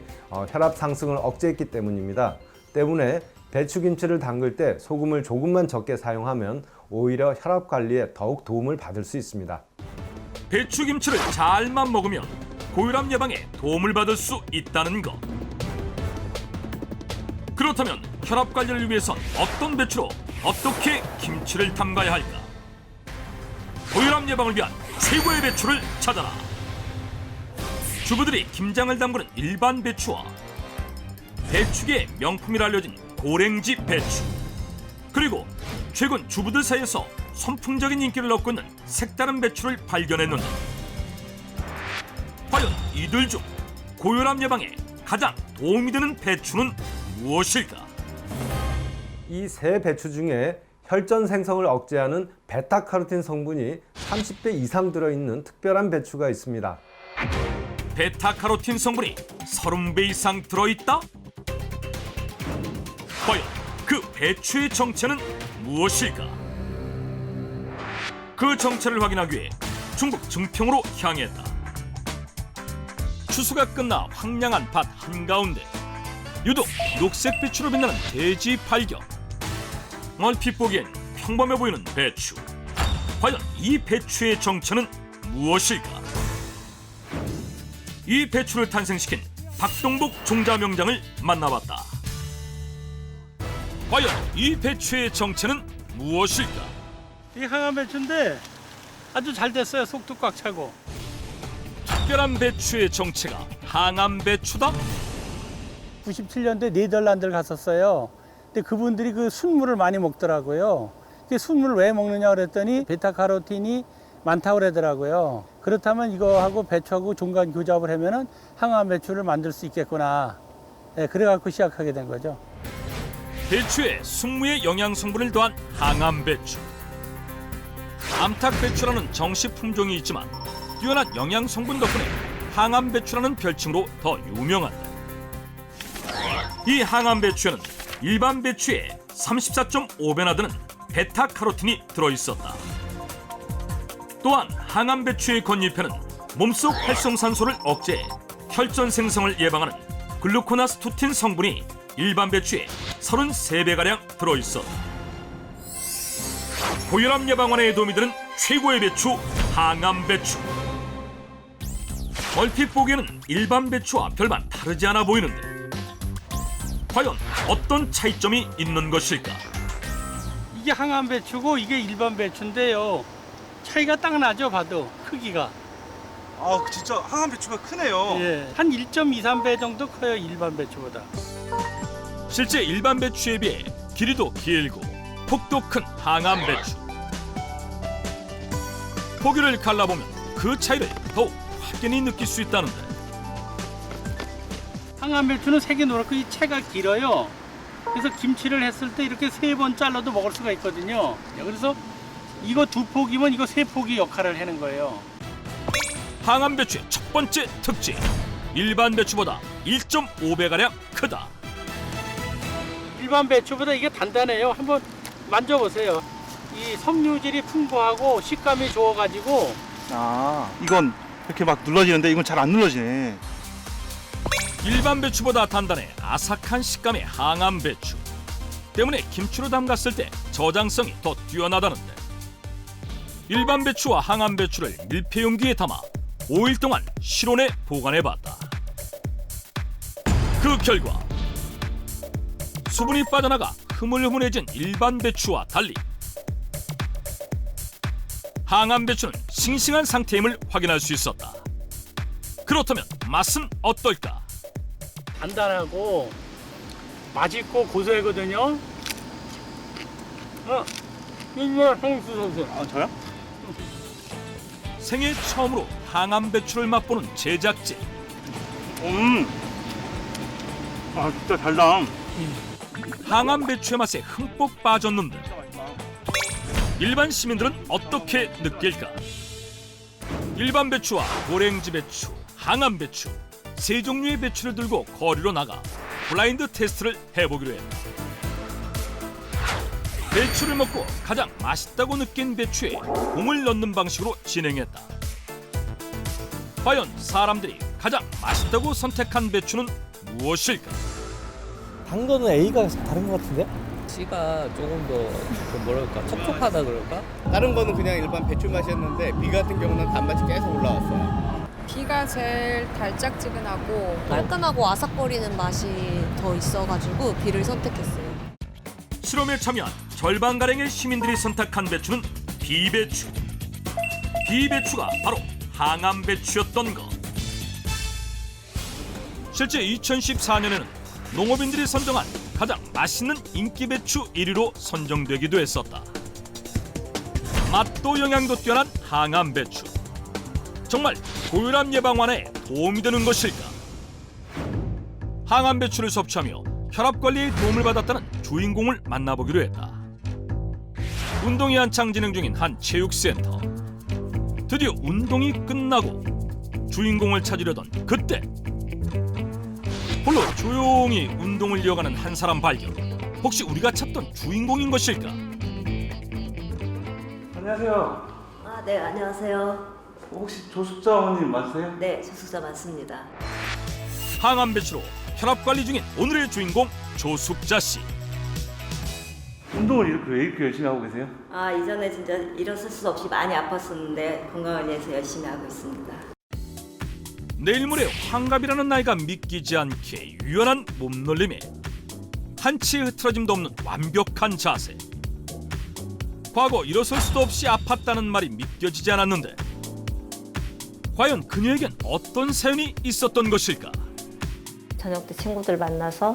혈압 상승을 억제했기 때문입니다. 때문에 배추김치를 담글 때 소금을 조금만 적게 사용하면 오히려 혈압 관리에 더욱 도움을 받을 수 있습니다. 배추김치를 잘만 먹으면 고혈압 예방에 도움을 받을 수 있다는 것. 그렇다면 혈압 관리를 위해선 어떤 배추로 어떻게 김치를 담가야 할까? 고혈압 예방을 위한 최고의 배추를 찾아라. 주부들이 김장을 담그는 일반 배추와 배추계의 명품이라 알려진 고랭지 배추, 그리고 최근 주부들 사이에서 선풍적인 인기를 얻고 있는 색다른 배추를 발견했는데, 과연 이들 중 고혈압 예방에 가장 도움이 되는 배추는 무엇일까? 이 세 배추 중에 혈전 생성을 억제하는 베타카로틴 성분이 30배 이상 들어있는 특별한 배추가 있습니다. 베타카로틴 성분이 30배 이상 들어있다? 과연 그 배추의 정체는 무엇일까? 그 정체를 확인하기 위해 중국 증평으로 향했다. 추수가 끝나 황량한 밭 한가운데 유독 녹색 배추로 빛나는 돼지 발견. 얼핏 보기엔 평범해 보이는 배추. 과연 이 배추의 정체는 무엇일까? 이 배추를 탄생시킨 박동복 종자 명장을 만나봤다. 과연 이 배추의 정체는 무엇일까? 이 항암 배추인데 아주 잘 됐어요. 속도 꽉 차고. 특별한 배추의 정체가 항암 배추다? 97년도에 네덜란드를 갔었어요. 근데 그분들이 그 순물을 많이 먹더라고요. 그 순물을 왜 먹느냐 그랬더니 베타카로틴이 많다고 그러더라고요. 그렇다면 이거하고 배추하고 중간 교잡을 하면은 항암 배추를 만들 수 있겠구나. 네, 그래갖고 시작하게 된 거죠. 배추에 순무의 영양 성분을 더한 항암 배추. 암탉 배추라는 정식 품종이 있지만 뛰어난 영양 성분 덕분에 항암 배추라는 별칭으로 더 유명하다. 이 항암 배추에는 일반 배추의 34.5배나 되는 베타카로틴이 들어있었다. 또한 항암 배추의 겉잎에는 몸속 활성산소를 억제해 혈전 생성을 예방하는 글루코나스토틴 성분이 일반 배추에 33배가량 들어있었다. 고혈압 예방 완화에 도움이 되는 최고의 배추, 항암 배추. 얼핏 보기에는 일반 배추와 별반 다르지 않아 보이는데 과연 어떤 차이점이 있는 것일까? 이게 항암 배추고 이게 일반 배추인데요. 차이가 딱 나죠, 봐도 크기가. 아, 진짜 항암 배추가 크네요. 예, 한 1.23배 정도 커요, 일반 배추보다. 실제 일반 배추에 비해 길이도 길고 폭도 큰 항암 배추. 포기를 갈라보면 그 차이를 더욱 확연히 느낄 수 있다는데 항암 배추는 색이 노랗고 이 채가 길어요. 그래서 김치를 했을 때 이렇게 3번 잘라도 먹을 수가 있거든요. 그래서 이거 2폭이면 이거 3폭이 역할을 하는 거예요. 항암 배추의 첫 번째 특징, 일반 배추보다 1.5배가량 크다. 일반 배추보다 이게 단단해요. 한번 만져보세요. 이 섬유질이 풍부하고 식감이 좋아가지고. 아, 이건 이렇게 막 눌러지는데 이건 잘 안 눌러지네. 일반 배추보다 단단해 아삭한 식감의 항암 배추 때문에 김치로 담갔을 때 저장성이 더 뛰어나다는데 일반 배추와 항암 배추를 밀폐 용기에 담아 5일 동안 실온에 보관해봤다. 그 결과 수분이 빠져나가 흐물흐물해진 일반 배추와 달리 항암 배추는 싱싱한 상태임을 확인할 수 있었다. 그렇다면 맛은 어떨까? 단단하고 맛있고 고소하거든요. 이거 형수 선수. 아, 저요? 생애 처음으로 항암 배추를 맛보는 제작진. 아, 진짜 달다. 항암 배추의 맛에 흠뻑 빠졌는데 일반 시민들은 어떻게 느낄까? 일반 배추와 오렌지 배추, 항암 배추 세 종류의 배추를 들고 거리로 나가 블라인드 테스트를 해보기로 했다. 배추를 먹고 가장 맛있다고 느낀 배추에 공을 넣는 방식으로 진행했다. 과연 사람들이 가장 맛있다고 선택한 배추는 무엇일까? 당도는 A가 다른 것 같은데? C가 조금 더 뭐랄까 촉촉하다 그럴까? 다른 거는 그냥 일반 배추 맛이었는데 B 같은 경우는 단맛이 계속 올라왔어요. B가 제일 달짝지근하고 깔끔하고 아삭거리는 맛이 더 있어가지고 B를 선택했어요. 실험에 참여한 절반가량의 시민들이 선택한 배추는 B배추. B배추가 바로 항암 배추였던 것. 실제 2014년에는 농업인들이 선정한 가장 맛있는 인기 배추 1위로 선정되기도 했었다. 맛도 영양도 뛰어난 항암 배추. 정말 고혈압 예방 완화에 도움이 되는 것일까? 항암 배추를 섭취하며 혈압 관리에 도움을 받았다는 주인공을 만나보기로 했다. 운동이 한창 진행 중인 한 체육센터. 드디어 운동이 끝나고 주인공을 찾으려던 그때 홀로 조용히 운동을 이어가는 한 사람 발견. 혹시 우리가 찾던 주인공인 것일까? 안녕하세요. 아, 네, 안녕하세요. 혹시 조숙자 어머님 맞으세요? 네, 조숙자 맞습니다. 항암 배추로 혈압 관리 중인 오늘의 주인공 조숙자 씨. 운동을 왜 이렇게 열심히 하고 계세요? 아, 이전에 진짜 일어설 수 없이 많이 아팠었는데 건강을 위해서 열심히 하고 있습니다. 내일 모레 환갑이라는 나이가 믿기지 않게 유연한 몸놀림에 한치의 흐트러짐도 없는 완벽한 자세. 과거 일어설 수도 없이 아팠다는 말이 믿겨지지 않았는데 과연 그녀에겐 어떤 사연이 있었던 것일까? 저녁 때 친구들 만나서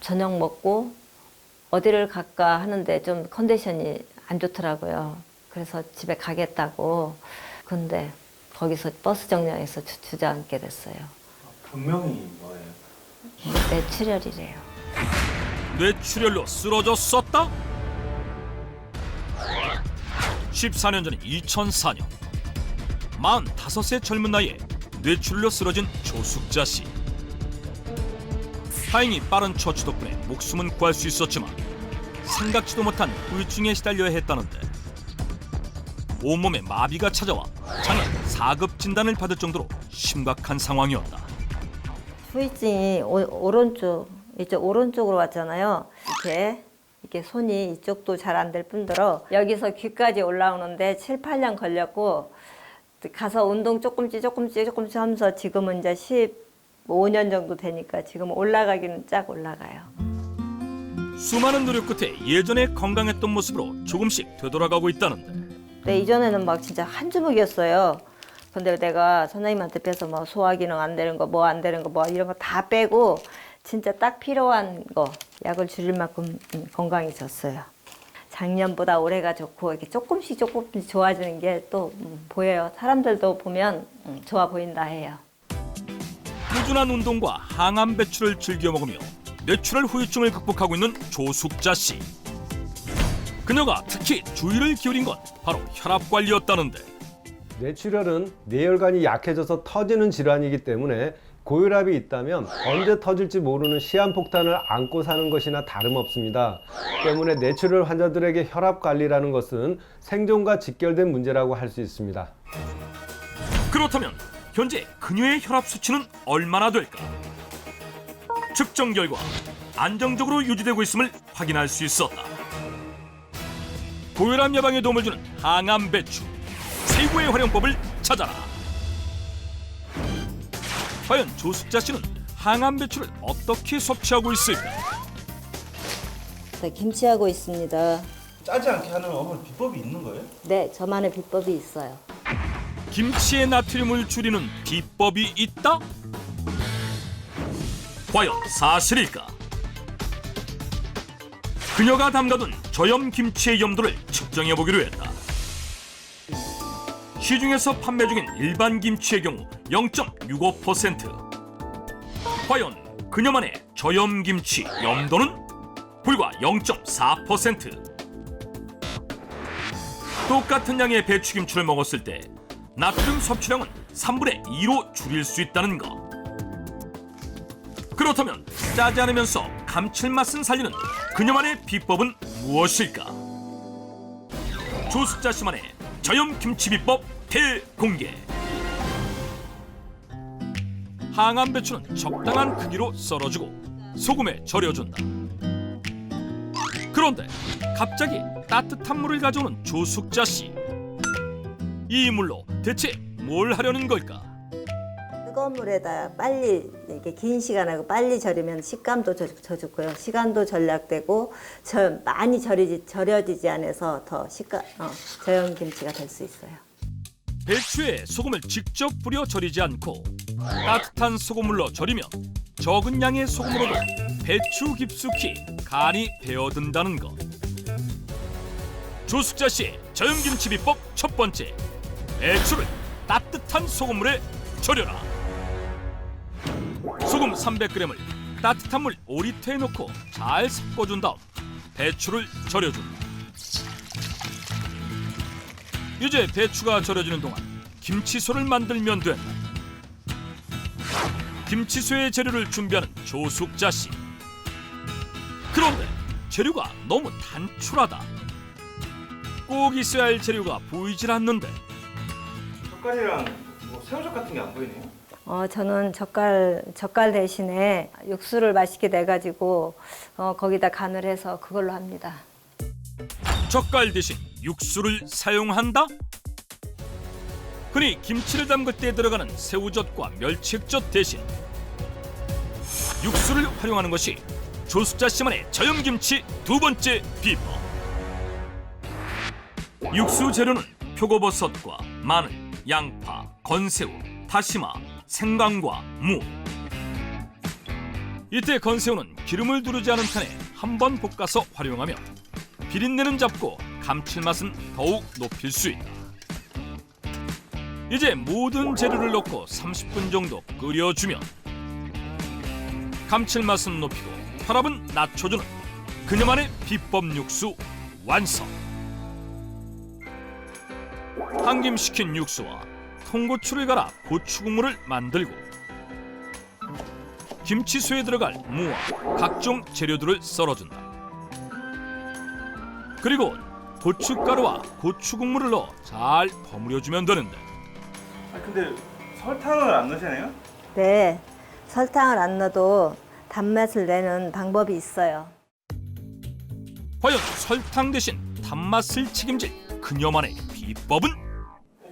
저녁 먹고 어디를 갈까 하는데 좀 컨디션이 안 좋더라고요. 그래서 집에 가겠다고. 근데 거기서 버스 정류장에서 주저앉게 됐어요. 병명이 뭐예요? 뇌출혈이래요. 뇌출혈로 쓰러졌었다? 14년 전인 2004년 45세 젊은 나이에 뇌출혈로 쓰러진 조숙자 씨. 다행히 빠른 처치 덕분에 목숨은 구할 수 있었지만 생각지도 못한 후유증에 시달려야 했다는데 온몸에 마비가 찾아와 장애 4급 진단을 받을 정도로 심각한 상황이었다. 후유증이 오른쪽, 이쪽 오른쪽으로 왔잖아요. 이렇게 손이 이쪽도 잘 안 될 뿐더러 여기서 귀까지 올라오는데 7, 8년 걸렸고 가서 운동 조금씩 하면서 지금은 이제 15년 정도 되니까 지금 올라가기는 쫙 올라가요. 수많은 노력 끝에 예전에 건강했던 모습으로 조금씩 되돌아가고 있다는데 네, 이전에는 막 진짜 한 주먹이었어요. 근데 내가 선생님한테 뵈서 뭐 소화기능 안 되는 거, 뭐 안 되는 거, 뭐 이런 거 다 빼고 진짜 딱 필요한 거 약을 줄일 만큼 건강해졌어요. 작년보다 올해가 좋고 이렇게 조금씩 좋아지는 게 또 보여요. 사람들도 보면 좋아 보인다 해요. 꾸준한 운동과 항암 배추를 즐겨 먹으며 뇌출혈 후유증을 극복하고 있는 조숙자 씨. 그녀가 특히 주의를 기울인 건 바로 혈압 관리였다는데 뇌출혈은 뇌혈관이 약해져서 터지는 질환이기 때문에 고혈압이 있다면 언제 터질지 모르는 시한폭탄을 안고 사는 것이나 다름없습니다. 때문에 뇌출혈 환자들에게 혈압 관리라는 것은 생존과 직결된 문제라고 할 수 있습니다. 그렇다면 현재 그녀의 혈압 수치는 얼마나 될까? 측정 결과 안정적으로 유지되고 있음을 확인할 수 있었다. 고혈압 예방에 도움을 주는 항암 배추, 최고의 활용법을 찾아라. 과연 조숙자 씨는 항암 배추를 어떻게 섭취하고 있을까? 네, 김치하고 있습니다. 짜지 않게 하는 어머니 비법이 있는 거예요? 네, 저만의 비법이 있어요. 김치의 나트륨을 줄이는 비법이 있다? 과연 사실일까? 그녀가 담가둔 저염 김치의 염도를 측정해보기로 했다. 시중에서 판매 중인 일반 김치의 경우 0.65%. 과연 그녀만의 저염 김치 염도는 불과 0.4%. 똑같은 양의 배추김치를 먹었을 때 나트륨 섭취량은 3분의 2로 줄일 수 있다는 것. 그렇다면 짜지 않으면서 감칠맛은 살리는 그녀만의 비법은 무엇일까? 조숙자 씨만의 저염 김치 비법 대공개. 항암 배추는 적당한 크기로 썰어주고 소금에 절여준다. 그런데 갑자기 따뜻한 물을 가져오는 조숙자 씨. 이 물로 대체 뭘 하려는 걸까? 뜨거운 물에다 빨리 이렇게 긴 시간 하고 빨리 절이면 식감도 더 좋고요. 시간도 절약되고 많이 절여지지 않아서 더 저염 김치가 될 수 있어요. 배추에 소금을 직접 뿌려 절이지 않고 따뜻한 소금물로 절이면 적은 양의 소금으로도 배추 깊숙이 간이 배어든다는 것. 조숙자 씨의 저염김치 비법 첫 번째, 배추를 따뜻한 소금물에 절여라. 소금 300g을 따뜻한 물 5리터에 넣고 잘 섞어준 다음 배추를 절여준다. 이제 배추가 절여지는 동안 김치소를 만들면 된다. 김치소의 재료를 준비하는 조숙자 씨. 그런데 재료가 너무 단출하다. 꼭 있어야 할 재료가 보이질 않는데. 젓갈이랑 뭐 새우젓 같은 게 안 보이네요. 저는 젓갈 대신에 육수를 맛있게 내가지고 거기다 간을 해서 그걸로 합니다. 젓갈 대신 육수를 사용한다? 흔히 김치를 담글 때 들어가는 새우젓과 멸치액젓 대신 육수를 활용하는 것이 조숙자 씨만의 저염김치 두 번째 비법. 육수 재료는 표고버섯과 마늘, 양파, 건새우, 다시마, 생강과 무. 이때 건새우는 기름을 두르지 않은 판에 한번 볶아서 활용하며 비린내는 잡고 감칠맛은 더욱 높일 수 있다. 이제 모든 재료를 넣고 30분 정도 끓여주면 감칠맛은 높이고 혈압은 낮춰주는 그녀만의 비법 육수 완성. 한김시킨 육수와 통고추를 갈아 고추국물을 만들고 김치소에 들어갈 무와 각종 재료들을 썰어준다. 그리고 고춧가루와 고추국물을 넣어 잘 버무려주면 되는데. 근데 설탕을 안 넣으시네요? 네, 설탕을 안 넣어도 단맛을 내는 방법이 있어요. 과연 설탕 대신 단맛을 책임질 그녀만의 비법은?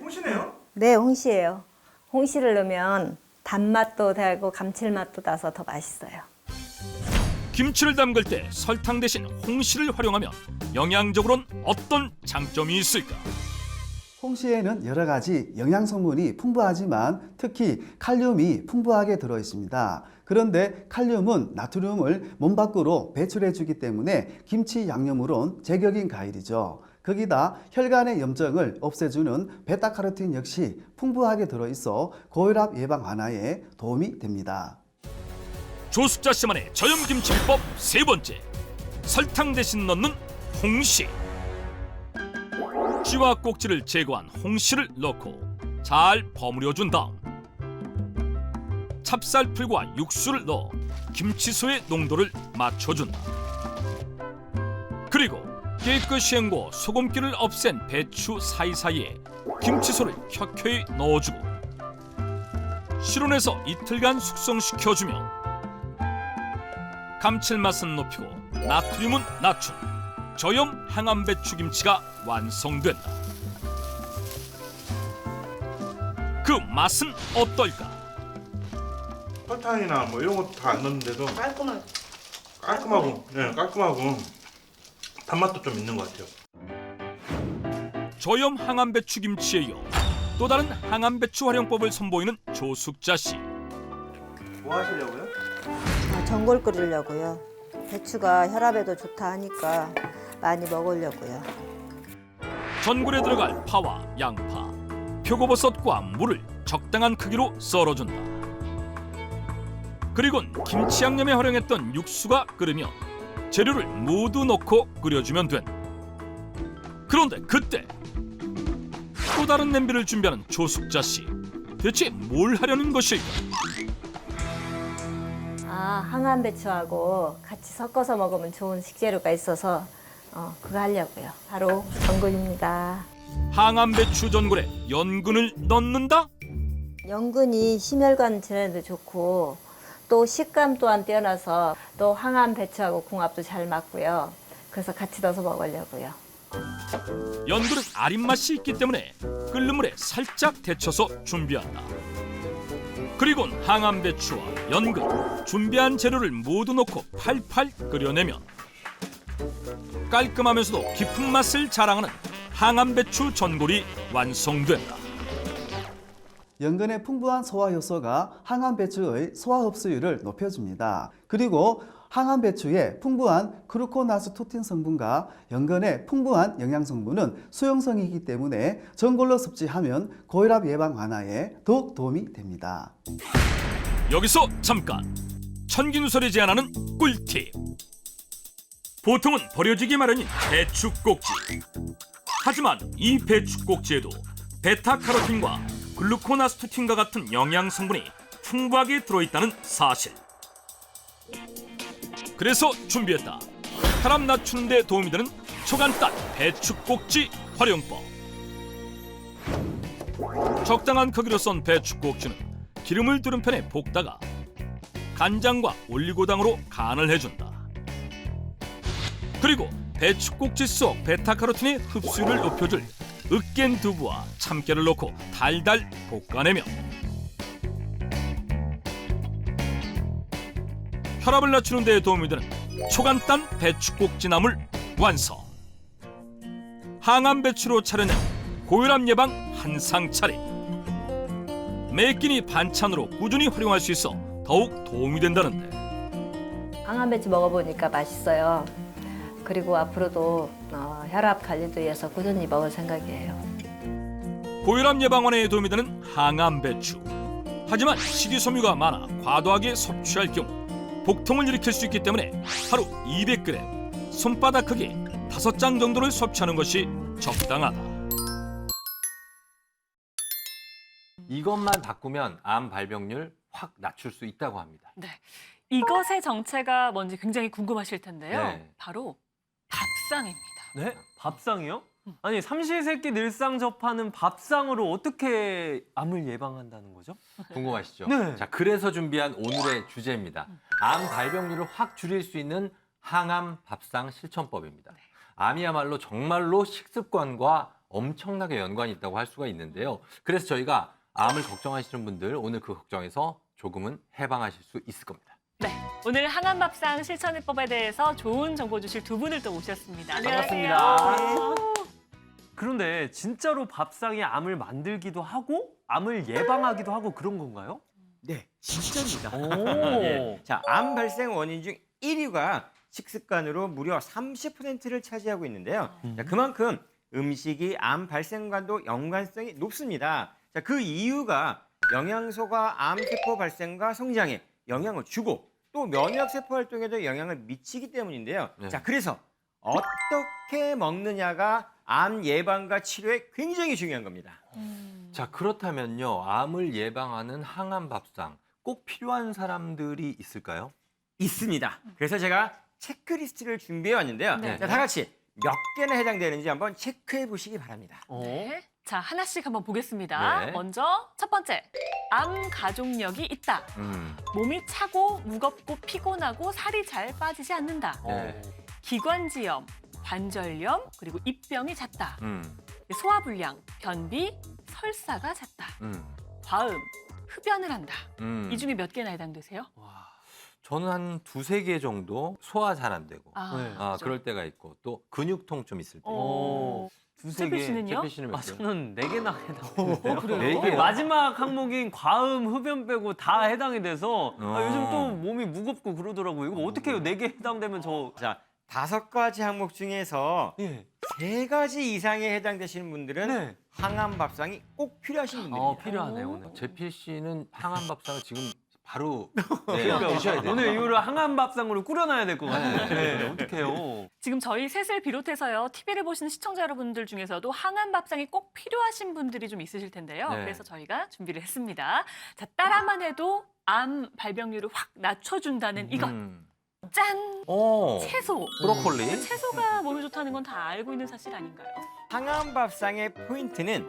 홍시네요? 네, 홍시예요. 홍시를 넣으면 단맛도 되고 감칠맛도 나서 더 맛있어요. 김치를 담글 때 설탕 대신 홍시를 활용하면 영양적으로는 어떤 장점이 있을까? 홍시에는 여러 가지 영양 성분이 풍부하지만 특히 칼륨이 풍부하게 들어 있습니다. 그런데 칼륨은 나트륨을 몸 밖으로 배출해 주기 때문에 김치 양념으론 제격인 과일이죠. 거기다 혈관의 염증을 없애주는 베타카로틴 역시 풍부하게 들어 있어 고혈압 예방 완화에 도움이 됩니다. 조숙자 씨만의 저염김치 비법 세 번째, 설탕 대신 넣는 홍시. 씨와 꼭지를 제거한 홍시를 넣고 잘 버무려준 다음 찹쌀풀과 육수를 넣어 김치소의 농도를 맞춰준다. 그리고 깨끗이 헹궈 소금기를 없앤 배추 사이사이에 김치소를 켜켜이 넣어주고 실온에서 이틀간 숙성시켜주면 감칠맛은 높이고 나트륨은 낮춘 저염 항암배추 김치가 완성된다. 그 맛은 어떨까? 설탕이나 뭐 이런 것도 다 안 넣는데도 깔끔하고 단맛도 좀 있는 것 같아요. 저염 항암배추 김치에 이어 또 다른 항암배추 활용법을 선보이는 조숙자 씨. 뭐 하시려고요? 전골 끓이려고요. 배추가 혈압에도 좋다 하니까 많이 먹으려고요. 전골에 들어갈 파와 양파, 표고버섯과 무를 적당한 크기로 썰어준다. 그리곤 김치 양념에 활용했던 육수가 끓으며 재료를 모두 넣고 끓여주면 된다. 그런데 그때 또 다른 냄비를 준비하는 조숙자 씨. 대체 뭘 하려는 것일까? 항암배추하고 같이 섞어서 먹으면 좋은 식재료가 있어서 그거 하려고요. 바로 전골입니다. 항암배추 전골에 연근을 넣는다? 연근이 심혈관 질환에도 좋고 또 식감 또한 뛰어나서 또 항암배추하고 궁합도 잘 맞고요. 그래서 같이 넣어서 먹으려고요. 연근은 아린 맛이 있기 때문에 끓는 물에 살짝 데쳐서 준비한다. 그리곤 항암배추와 연근, 준비한 재료를 모두 넣고 팔팔 끓여내면 깔끔하면서도 깊은 맛을 자랑하는 항암배추 전골이 완성된다. 연근의 풍부한 소화 효소가 항암배추의 소화 흡수율을 높여줍니다. 그리고 항암배추의 풍부한 크루코나스토틴 성분과 연근의 풍부한 영양 성분은 수용성이기 때문에 전골로 섭취하면 고혈압 예방 완화에 더욱 도움이 됩니다. 여기서 잠깐! 천기누설이 제안하는 꿀팁! 보통은 버려지기 마련인 배추 꼭지. 하지만 이 배추 꼭지에도 베타카로틴과 글루코나스투틴과 같은 영양 성분이 풍부하게 들어있다는 사실. 그래서 준비했다. 혈압 낮추는 데 도움이 되는 초간단 배추꼭지 활용법. 적당한 크기로 썬 배추꼭지는 기름을 두른 팬에 볶다가 간장과 올리고당으로 간을 해준다. 그리고 배추꼭지 속 베타카로틴의 흡수율을 높여줄 으깬 두부와 참깨를 넣고 달달 볶아내면 혈압을 낮추는 데 도움이 되는 초간단 배추꼭지 나물 완성. 항암 배추로 차려낸 고혈압 예방 한상 차림. 매 끼니 반찬으로 꾸준히 활용할 수 있어 더욱 도움이 된다는데. 항암배추 먹어보니까 맛있어요. 그리고 앞으로도 혈압 관리도 위해서 꾸준히 먹을 생각이에요. 고혈압 예방원에 도움이 되는 항암 배추. 하지만 식이섬유가 많아 과도하게 섭취할 경우 복통을 일으킬 수 있기 때문에 하루 200g, 손바닥 크기 5장 정도를 섭취하는 것이 적당하다. 이것만 바꾸면 암 발병률 확 낮출 수 있다고 합니다. 네, 이것의 정체가 뭔지 굉장히 궁금하실 텐데요. 네. 바로 밥상입니다. 네? 밥상이요? 아니 삼시세끼 늘상 접하는 밥상으로 어떻게 암을 예방한다는 거죠? 궁금하시죠? 네. 자, 그래서 준비한 오늘의 주제입니다. 암 발병률을 확 줄일 수 있는 항암 밥상 실천법입니다. 암이야말로 정말로 식습관과 엄청나게 연관이 있다고 할 수가 있는데요. 그래서 저희가 암을 걱정하시는 분들 오늘 그 걱정에서 조금은 해방하실 수 있을 겁니다. 네, 오늘 항암밥상 실천해법에 대해서 좋은 정보 주실 두 분을 또 모셨습니다. 반갑습니다. 그런데 진짜로 밥상이 암을 만들기도 하고 암을 예방하기도 하고 그런 건가요? 네, 진짜입니다. 오. 예. 자, 암 발생 원인 중 1위가 식습관으로 무려 30%를 차지하고 있는데요. 자, 그만큼 음식이 암 발생과도 연관성이 높습니다. 자, 그 이유가 영양소가 암세포 발생과 성장에 영향을 주고 또 면역세포 활동에도 영향을 미치기 때문인데요. 네. 자, 그래서 어떻게 먹느냐가 암 예방과 치료에 굉장히 중요한 겁니다. 자, 그렇다면요. 암을 예방하는 항암 밥상 꼭 필요한 사람들이 있을까요? 있습니다. 그래서 제가 체크리스트를 준비해 왔는데요. 네. 자, 다 같이 몇 개나 해당되는지 한번 체크해 보시기 바랍니다. 네. 자, 하나씩 한번 보겠습니다. 네. 먼저 첫 번째, 암 가족력이 있다. 몸이 차고 무겁고 피곤하고 살이 잘 빠지지 않는다. 네. 기관지염, 관절염, 그리고 입병이 잦다. 소화불량, 변비, 설사가 잦다. 과음, 흡연을 한다. 이 중에 몇 개나 해당되세요? 저는 한 2-3개 정도 소화 잘 안 되고 그렇죠. 그럴 때가 있고 또 근육통 좀 있을 때. 채필 씨는요? 채필 씨는 몇 개? 저는 4개나 해당되는데요. 그래요? 네 개요? 마지막 항목인 과음, 흡연 빼고 다 해당이 돼서 요즘 또 몸이 무겁고 그러더라고요. 이거 어떻게 해요? 4개 해당되면 저... 자, 5가지 항목 중에서 3가지 이상에 해당되시는 분들은 항암 밥상이 꼭 필요하신 분들입니다. 필요하네요, 오늘. 재필 씨는 항암 밥상을 지금 바로 그러니까 드셔야 돼요. 오늘 이후로 항암 밥상으로 꾸려놔야 될 것 같아요. 네, 어떻게 해요? 지금 저희 셋을 비롯해서요, TV를 보시는 시청자 여러분들 중에서도 항암 밥상이 꼭 필요하신 분들이 좀 있으실 텐데요. 네. 그래서 저희가 준비를 했습니다. 자, 따라만 해도 암 발병률을 확 낮춰준다는 이것. 짠! 채소. 브로콜리. 채소가 몸에 좋다는 건 다 알고 있는 사실 아닌가요? 항암 밥상의 포인트는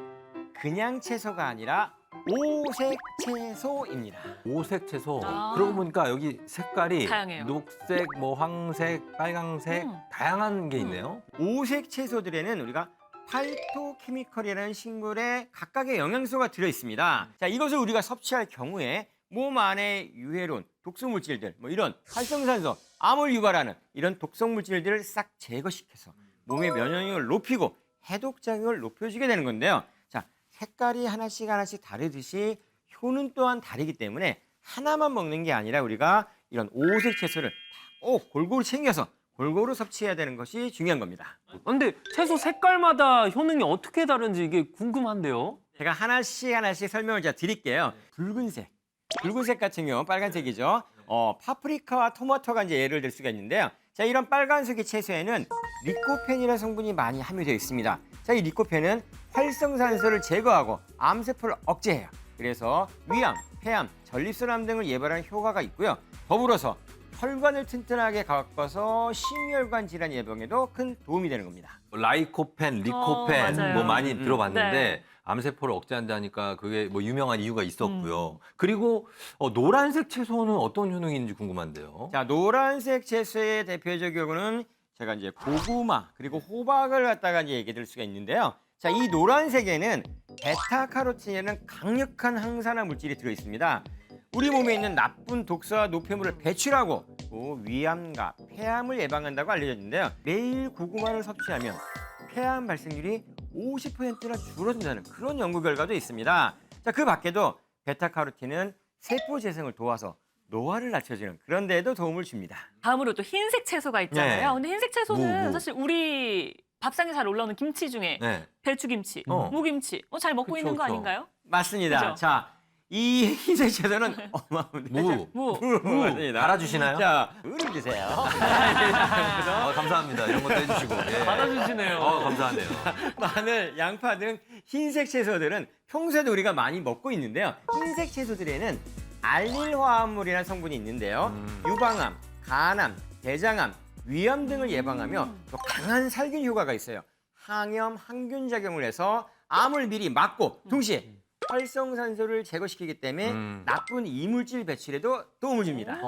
그냥 채소가 아니라 오색 채소입니다. 오색 채소. 아. 그러고 보니까 여기 색깔이 다양해요. 녹색, 뭐 황색, 빨강색 다양한 게 있네요. 오색 채소들에는 우리가 파이토케미컬이라는 식물의 각각의 영양소가 들어 있습니다. 자, 이것을 우리가 섭취할 경우에 몸 안에 유해론, 독성 물질들, 뭐 이런 활성산소, 암을 유발하는 이런 독성 물질들을 싹 제거시켜서 몸의 면역력을 높이고 해독 작용을 높여주게 되는 건데요. 자, 색깔이 하나씩 다르듯이 효는 또한 다르기 때문에 하나만 먹는 게 아니라 우리가 이런 오색 채소를 꼭 골고루 챙겨서 골고루 섭취해야 되는 것이 중요한 겁니다. 근데 채소 색깔마다 효능이 어떻게 다른지 이게 궁금한데요. 제가 하나씩 설명을 제가 드릴게요. 붉은색 같은 경우 빨간색이죠. 파프리카와 토마토가 이제 예를 들 수가 있는데요. 자, 이런 빨간색의 채소에는 리코펜이라는 성분이 많이 함유되어 있습니다. 자, 이 리코펜은 활성산소를 제거하고 암세포를 억제해요. 그래서 위암, 폐암, 전립선암 등을 예방하는 효과가 있고요. 더불어서 혈관을 튼튼하게 가꿔서 심혈관 질환 예방에도 큰 도움이 되는 겁니다. 라이코펜, 리코펜 맞아요. 뭐 많이 들어봤는데 네. 암세포를 억제한다니까 그게 뭐 유명한 이유가 있었고요. 그리고 노란색 채소는 어떤 효능인지 궁금한데요. 자, 노란색 채소의 대표적 경우는 제가 이제 고구마 그리고 호박을 갖다가 이제 얘기 드릴 수가 있는데요. 자, 이 노란색에는 베타카로틴이라는 강력한 항산화 물질이 들어 있습니다. 우리 몸에 있는 나쁜 독소와 노폐물을 배출하고 또 위암과 폐암을 예방한다고 알려졌는데요. 매일 고구마를 섭취하면 폐암 발생률이 50%나 줄어든다는 그런 연구 결과도 있습니다. 자, 그 밖에도 베타카로틴은 세포 재생을 도와서 노화를 낮춰주는 그런 데에도 도움을 줍니다. 다음으로 또 흰색 채소가 있잖아요. 네. 근데 흰색 채소는 무. 사실 우리 밥상에 잘 올라오는 김치 중에 네. 배추김치, 무김치 잘 먹고 그쵸, 있는 거 그쵸. 아닌가요? 맞습니다. 그죠? 자, 이 흰색 채소는 어마어마합니다. 무. 맞습니다. 달아주시나요? 자, 으름 주세요. 감사합니다. 이런 것도 해주시고. 예. 받아주시네요. 감사하네요. 마늘, 양파 등 흰색 채소들은 평소에도 우리가 많이 먹고 있는데요. 흰색 채소들에는 알릴 화합물이라는 성분이 있는데요. 유방암, 간암, 대장암, 위암 등을 예방하며 또 강한 살균 효과가 있어요. 항염, 항균 작용을 해서 암을 미리 막고 동시에 활성산소를 제거시키기 때문에 나쁜 이물질 배출에도 도움을 줍니다.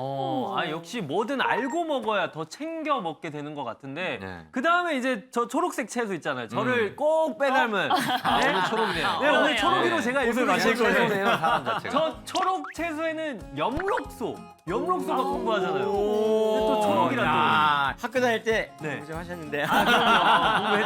역시 뭐든 알고 먹어야 더 챙겨 먹게 되는 것 같은데 네. 그 다음에 이제 저 초록색 채소 있잖아요. 저를 꼭 빼닮은. 오늘 초록이네요. 네, 오늘 초록이로 제가 옷을 마실 채소네요, 사람 자체가. 저 초록 채소에는 엽록소가 풍부하잖아요. 근데 또 초록이라 야, 학교 다닐 때 네. 공부 좀 하셨는데.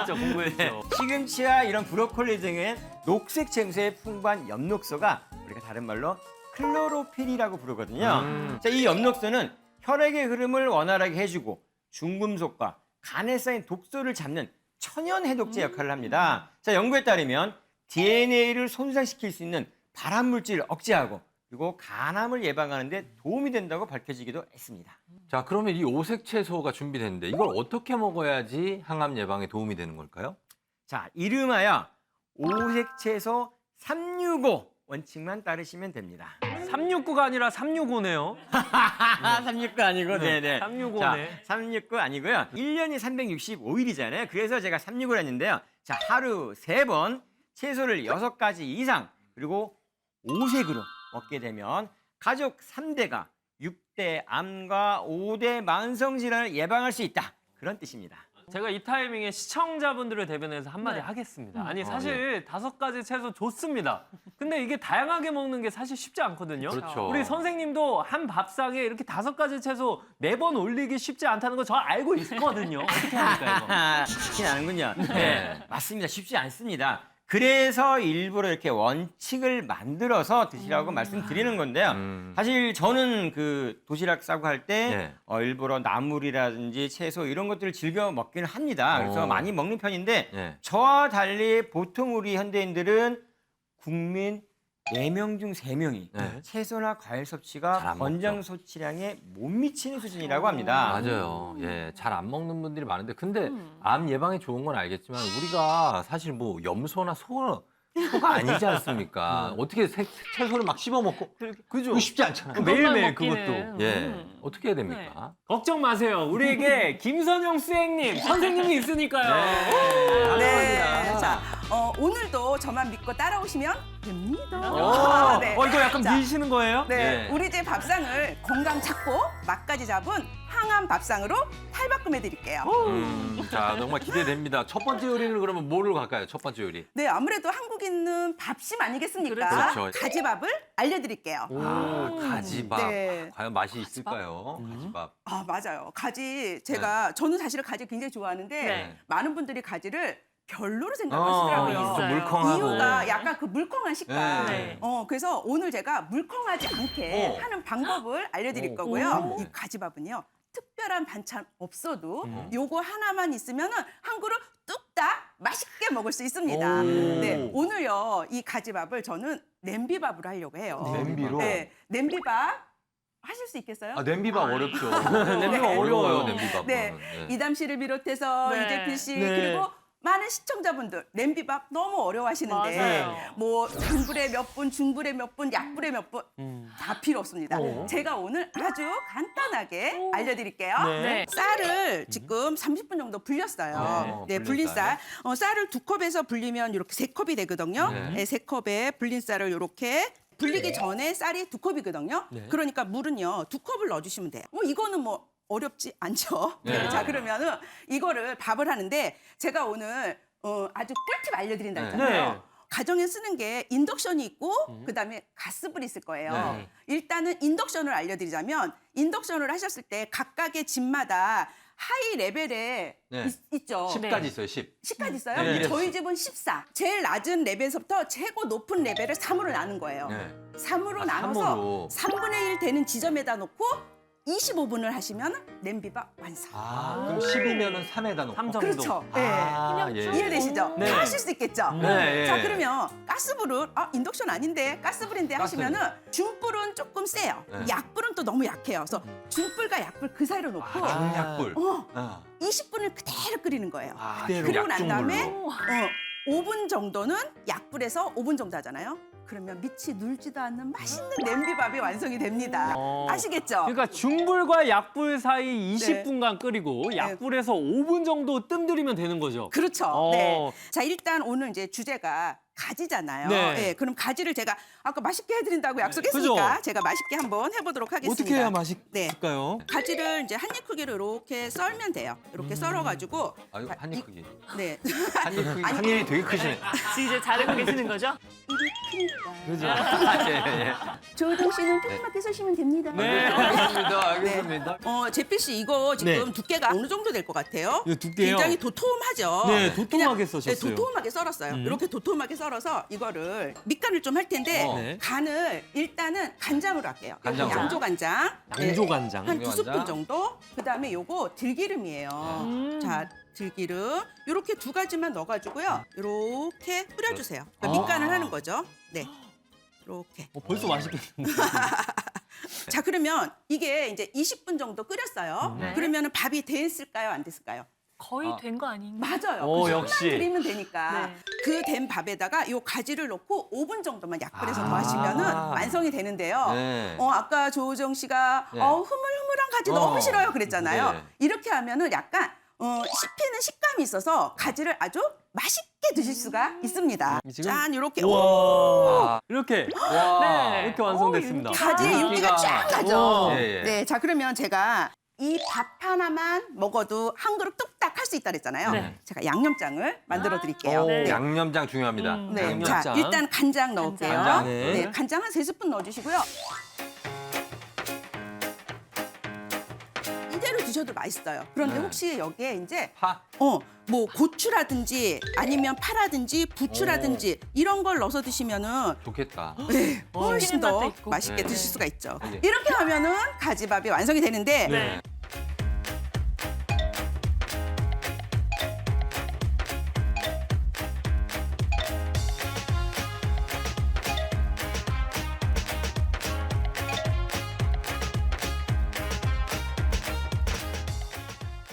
공부했죠. 시금치와 이런 브로콜리 등은 녹색 채소에 풍부한 엽록소가 우리가 다른 말로 클로로필이라고 부르거든요. 자, 이 엽록소는 혈액의 흐름을 원활하게 해주고 중금속과 간에 쌓인 독소를 잡는 천연 해독제 역할을 합니다. 자, 연구에 따르면 DNA를 손상시킬 수 있는 발암 물질을 억제하고 그리고 간암을 예방하는 데 도움이 된다고 밝혀지기도 했습니다. 자, 그러면 이 오색 채소가 준비됐는데 이걸 어떻게 먹어야지 항암 예방에 도움이 되는 걸까요? 자, 이름하여 오색 채소 365 원칙만 따르시면 됩니다. 369가 아니라 365네요. 369 아니고, 네네. 365네. 자, 369 아니고요. 1년이 365일이잖아요. 그래서 제가 365를 했는데요. 자, 하루 3번 채소를 6가지 이상 그리고 오색으로 먹게 되면 가족 3대가 6대 암과 5대 만성질환을 예방할 수 있다. 그런 뜻입니다. 제가 이 타이밍에 시청자분들을 대변해서 한마디 네. 하겠습니다. 아니 사실 5가지 채소 좋습니다. 근데 이게 다양하게 먹는 게 사실 쉽지 않거든요. 그렇죠. 우리 선생님도 한 밥상에 이렇게 5가지 채소 4번 올리기 쉽지 않다는 거 저 알고 있거든요. 어떻게 합니까 이거? 쉽지 않은군요. 네, 맞습니다. 쉽지 않습니다. 그래서 일부러 이렇게 원칙을 만들어서 드시라고 말씀드리는 건데요. 사실 저는 그 도시락 싸고 할 때 일부러 나물이라든지 채소 이런 것들을 즐겨 먹기는 합니다. 그래서 많이 먹는 편인데 저와 달리 보통 우리 현대인들은 국민 4명 중 3명이 채소나 과일 섭취가 권장 소치량에 못 미치는 수준이라고 합니다. 맞아요. 예, 잘 안 먹는 분들이 많은데 근데 암 예방에 좋은 건 알겠지만 우리가 사실 뭐 염소나 소가 아니지 않습니까? 어떻게 채소를 막 씹어 먹고 그죠? 쉽지 않잖아요. 매일매일 먹기는. 그것도. 예, 어떻게 해야 됩니까? 걱정 마세요. 우리에게 김선영 수행님, 선생님이 있으니까요. 네. 자, 오늘도 저만 믿고 따라오시면 됩니다. 네. 이거 약간 자, 미시는 거예요? 네. 우리 집 밥상을 건강 찾고 맛까지 잡은 항암 밥상으로 탈바꿈해 드릴게요. 자, 정말 기대됩니다. 첫 번째 요리는 그러면 뭐를 갈까요? 첫 번째 요리. 네, 아무래도 한국인은 밥심 아니겠습니까? 그렇죠. 가지밥을 알려드릴게요. 가지밥. 네. 과연 맛이 있을까요? 가지밥. 아, 맞아요. 가지, 저는 사실은 가지 굉장히 좋아하는데 많은 분들이 가지를 별로로 생각하시더라고요. 좀 물컹하고. 이유가 약간 그 물컹한 식감. 네. 그래서 오늘 제가 물컹하지 않게 하는 방법을 알려드릴 거고요. 이 가지밥은요. 특별한 반찬 없어도 요거 하나만 있으면은 한 그릇 뚝딱 맛있게 먹을 수 있습니다. 네, 오늘요 이 가지밥을 저는 냄비밥으로 하려고 해요. 냄비로? 네, 냄비밥 하실 수 있겠어요? 냄비밥 어렵죠. 냄비밥 어려워요. 냄비밥. 네, 이담 씨를 비롯해서 네. 이재필 씨 네. 그리고 많은 시청자분들 냄비밥 너무 어려워하시는데 맞아요. 뭐 강불에 몇 분, 중불에 몇 분, 약불에 몇 분 다 필요 없습니다. 제가 오늘 아주 간단하게 알려드릴게요. 네. 쌀을 지금 30분 정도 불렸어요. 네, 불린 쌀. 쌀을 2컵에서 불리면 이렇게 3컵이 되거든요. 네, 3컵에 불린 쌀을 이렇게 불리기 전에 쌀이 2컵이거든요. 그러니까 물은요 2컵을 넣어주시면 돼요. 뭐 이거는 뭐 어렵지 않죠. 네. 자, 그러면은 이거를 밥을 하는데 제가 오늘 아주 꿀팁 알려드린다 했잖아요. 네. 가정에 쓰는 게 인덕션이 있고 그다음에 가스불이 있을 거예요. 일단은 인덕션을 알려드리자면 인덕션을 하셨을 때 각각의 집마다 하이 레벨에 있죠. 10까지 있어요, 10. 10까지 있어요? 네. 저희 집은 14. 제일 낮은 레벨에서부터 최고 높은 레벨을 3으로 나눈 거예요. 네. 3으로 아, 나눠서 3으로. 3분의 1 되는 지점에다 놓고 25분을 하시면 냄비밥 완성. 그럼 10이면은 3에다 놓고. 3 정도. 그렇죠. 네. 이해되시죠? 네. 다 하실 수 있겠죠? 네. 자, 그러면 가스불은 인덕션 아닌데 가스불인데 하시면은 중불은 조금 세요. 네. 약불은 또 너무 약해요. 그래서 중불과 약불 그 사이로 놓고 중약불. 20분을 그대로 끓이는 거예요. 그대로 그리고 난 다음에 약중불로. 5분 정도는 약불에서 5분 정도 하잖아요. 그러면 밑이 눌지도 않는 맛있는 냄비밥이 완성이 됩니다. 아시겠죠? 그러니까 중불과 약불 사이 20분간 끓이고 약불에서 5분 정도 뜸들이면 되는 거죠. 그렇죠. 네. 자, 일단 오늘 이제 주제가 가지잖아요. 네. 네, 그럼 가지를 제가 아까 맛있게 해드린다고 약속했으니까 그죠? 제가 맛있게 한번 해보도록 하겠습니다. 어떻게 해야 맛있을까요? 네. 가지를 이제 한 입 크기로 이렇게 썰면 돼요. 이렇게 썰어가지고. 아유, 한입 크기. 네. 한입 크기. 한 입이 되게 크시네. 지금 이제 자르고 계시는 거죠? 입이 크니까. 그죠? 예. 조동 씨는 조그맣게 쓰시면 됩니다. 네, 알겠습니다. 알겠습니다. 제필 씨 이거 지금 네. 두께가 어느 정도 될 것 같아요? 이거 두께요? 굉장히 도톰하죠. 네, 도톰하게 그냥, 써셨어요. 네, 도톰하게 썰었어요. 이렇게 도톰하게 썰어서 이거를 밑간을 좀 할 텐데 네. 간을 일단은 간장으로 할게요. 간장으로. 양조 간장. 양조 간장. 한 양조 2스푼 간장. 정도. 그다음에 요거 들기름이에요. 자, 들기름. 요렇게 2가지만 넣어가지고요. 요렇게 뿌려주세요. 그러니까 밑간을 하는 거죠. 네. 이렇게. 벌써 맛있겠는데. 자, 그러면 이게 이제 20분 정도 끓였어요. 그러면 밥이 됐을까요? 안 됐을까요? 거의 된 거 아닌가? 맞아요. 오, 그 역시. 손만 드리면 되니까. 네. 그 된 밥에다가 요 가지를 넣고 5분 정도만 약불에서 더 하시면은 완성이 되는데요. 네. 아까 조우정 씨가 네. 흐물흐물한 가지 너무 싫어요 그랬잖아요. 네. 이렇게 하면은 약간 씹히는 식감이 있어서 가지를 아주 맛있게 드실 수가 있습니다. 지금- 짠, 이렇게. 와. 이렇게. 와. 네. 이렇게 완성됐습니다. 가지의 윤기가 쫙 나죠. 예, 예. 네, 자, 그러면 제가 이 밥 하나만 먹어도 한 그릇 뚝딱 할 수 있다 그랬잖아요. 네. 제가 양념장을 만들어 드릴게요. 오, 네. 양념장 중요합니다. 네, 양념장. 자, 일단 간장 넣을게요. 간장. 네. 간장 한 3스푼 넣어주시고요. 이대로 드셔도 맛있어요. 그런데 네. 혹시 여기에 이제 파. 뭐 고추라든지 아니면 파라든지 부추라든지 이런 걸 넣어서 드시면은 좋겠다. 네, 훨씬 씹히는 맛도 더 있고. 맛있게 네. 드실 수가 있죠. 네. 이렇게 하면은 가지밥이 완성이 되는데 네.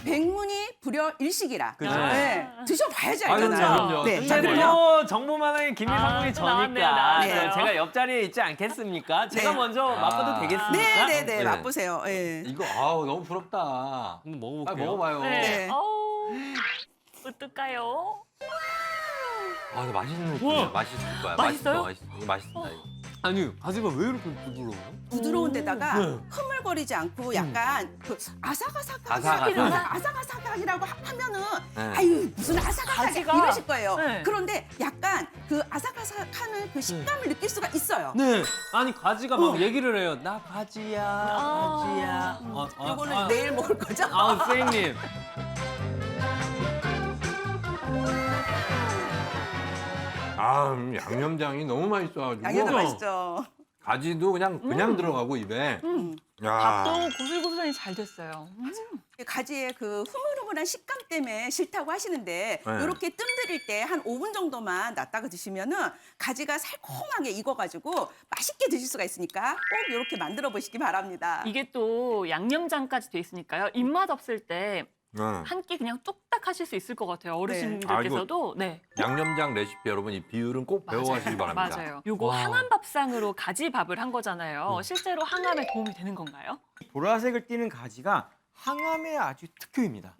백문이 불여일식이라. 그죠. 네, 드셔봐야지 아, 알잖아요. 그럼요. 네, 자, 근데 그러면 뭐 정보만하게 김일성분이 또 나왔네요, 저니까 나왔네요. 제가 옆자리에 있지 않겠습니까? 제가 네. 먼저 맛봐도 되겠습니까? 네네네 네. 맛보세요. 예. 이거 너무 부럽다. 한번 빨리 먹어볼게요. 먹어봐요. 네. 네. 어떨까요? 이거 맛있는 우와. 느낌이야. 맛있을 거야. 맛있어요? 맛있어. 이거 맛있다. 이거. 아니, 가지가 왜 이렇게 부드러워? 부드러운 데다가 네. 흐물거리지 않고 약간 그 아삭아삭. 아삭아삭하기라고 하면은 네. 아유 무슨 아삭아삭해 가지가- 이러실 거예요. 네. 그런데 약간 그 아삭아삭하는 그 식감을 느낄 수가 있어요. 네. 아니, 가지가 막 얘기를 해요. 나 가지야, 가지야. 이거는 내일 먹을 거죠? 선생님. 양념장이 너무 맛있어가지고. 양념도 맛있죠. 가지도 그냥 들어가고 입에. 야. 밥도 고슬고슬하니 잘 됐어요. 가지의 그 흐물흐물한 식감 때문에 싫다고 하시는데 네. 이렇게 뜸 들일 때 한 5분 정도만 놨다가 드시면은 가지가 살콤하게 익어가지고 맛있게 드실 수가 있으니까 꼭 이렇게 만들어 보시기 바랍니다. 이게 또 양념장까지 돼 있으니까요. 입맛 없을 때 한 끼 그냥 뚝딱 하실 수 있을 것 같아요. 어르신들께서도. 네. 양념장 레시피 여러분 이 비율은 꼭 배워가시기 바랍니다. 맞아요. 요거 항암 밥상으로 가지 밥을 한 거잖아요. 실제로 항암에 도움이 되는 건가요? 보라색을 띠는 가지가 항암에 아주 특효입니다.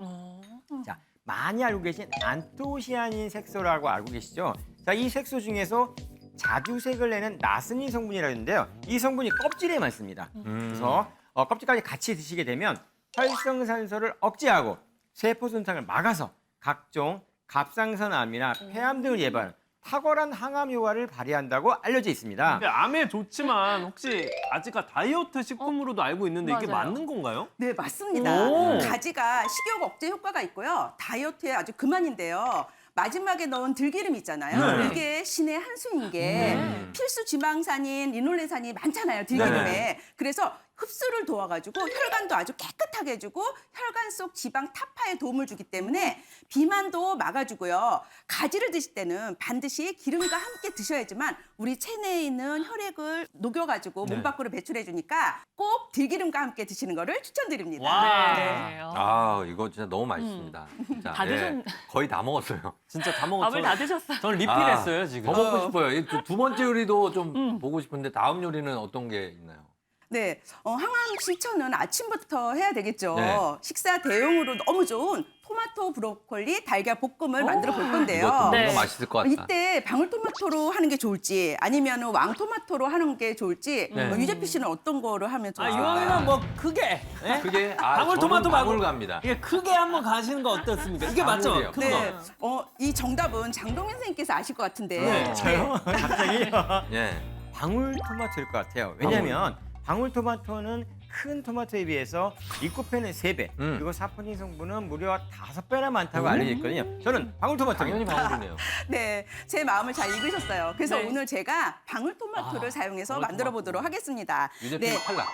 자, 많이 알고 계신 안토시아닌 색소라고 알고 계시죠? 자, 이 색소 중에서 자주색을 내는 나스닌 성분이라고 있는데요. 이 성분이 껍질에 많습니다. 그래서 껍질까지 같이 드시게 되면 활성산소를 억제하고 세포 손상을 막아서 각종 갑상선암이나 폐암 등을 예방하는 탁월한 항암 효과를 발휘한다고 알려져 있습니다. 근데 암에 좋지만 혹시 가지가 다이어트 식품으로도 알고 있는데 이게 맞아요. 맞는 건가요? 네, 맞습니다. 오. 가지가 식욕 억제 효과가 있고요. 다이어트에 아주 그만인데요. 마지막에 넣은 들기름 있잖아요. 네. 이게 신의 한 수인 게 필수 지방산인 리놀레산이 많잖아요. 들기름에. 네. 그래서 흡수를 도와가지고 혈관도 아주 깨끗하게 해주고 혈관 속 지방 타파에 도움을 주기 때문에 비만도 막아주고요. 가지를 드실 때는 반드시 기름과 함께 드셔야지만 우리 체내에 있는 혈액을 녹여가지고 몸 밖으로 배출해주니까 꼭 들기름과 함께 드시는 거를 추천드립니다. 와. 네. 아 이거 진짜 너무 맛있습니다. 진짜, 다 드셨- 거의 다 먹었어요. 진짜 다 먹었어요. 밥을 다 드셨어요. 저는 리필했어요 지금. 더 먹고 싶어요. 이 두 번째 요리도 좀 보고 싶은데 다음 요리는 어떤 게 있나요? 네, 항암 실천은 아침부터 해야 되겠죠. 네. 식사 대용으로 너무 좋은 토마토, 브로콜리, 달걀 볶음을 만들어 볼 건데요. 이것도 뭔가 맛있을 것 같다. 이때 방울토마토로 하는 게 좋을지 아니면 왕토마토로 하는 게 좋을지 네. 유재필 씨는 어떤 거를 하면 좋을까요? 이왕이면 뭐 크게. 예? 그게 방울토마토 저는 말고 방울 갑니다. 이게 크게 한번 가시는 거 어떻습니까? 이게 맞죠? 방울이요. 큰 네, 거. 이 정답은 장동현 선생님께서 아실 것 같은데. 네. 저요? 갑자기 예. 방울토마토일 것 같아요. 왜냐하면 방울토마토는 큰 토마토에 비해서 리코펜은 3배, 그리고 사포닌 성분은 무려 5배나 많다고 알려져 있거든요. 저는 방울토마토입니다. 당연히 방울이네요. 네, 제 마음을 잘 읽으셨어요. 그래서 네. 오늘 제가 방울토마토를 사용해서 만들어 보도록 하겠습니다. 유재필 네, 탈락.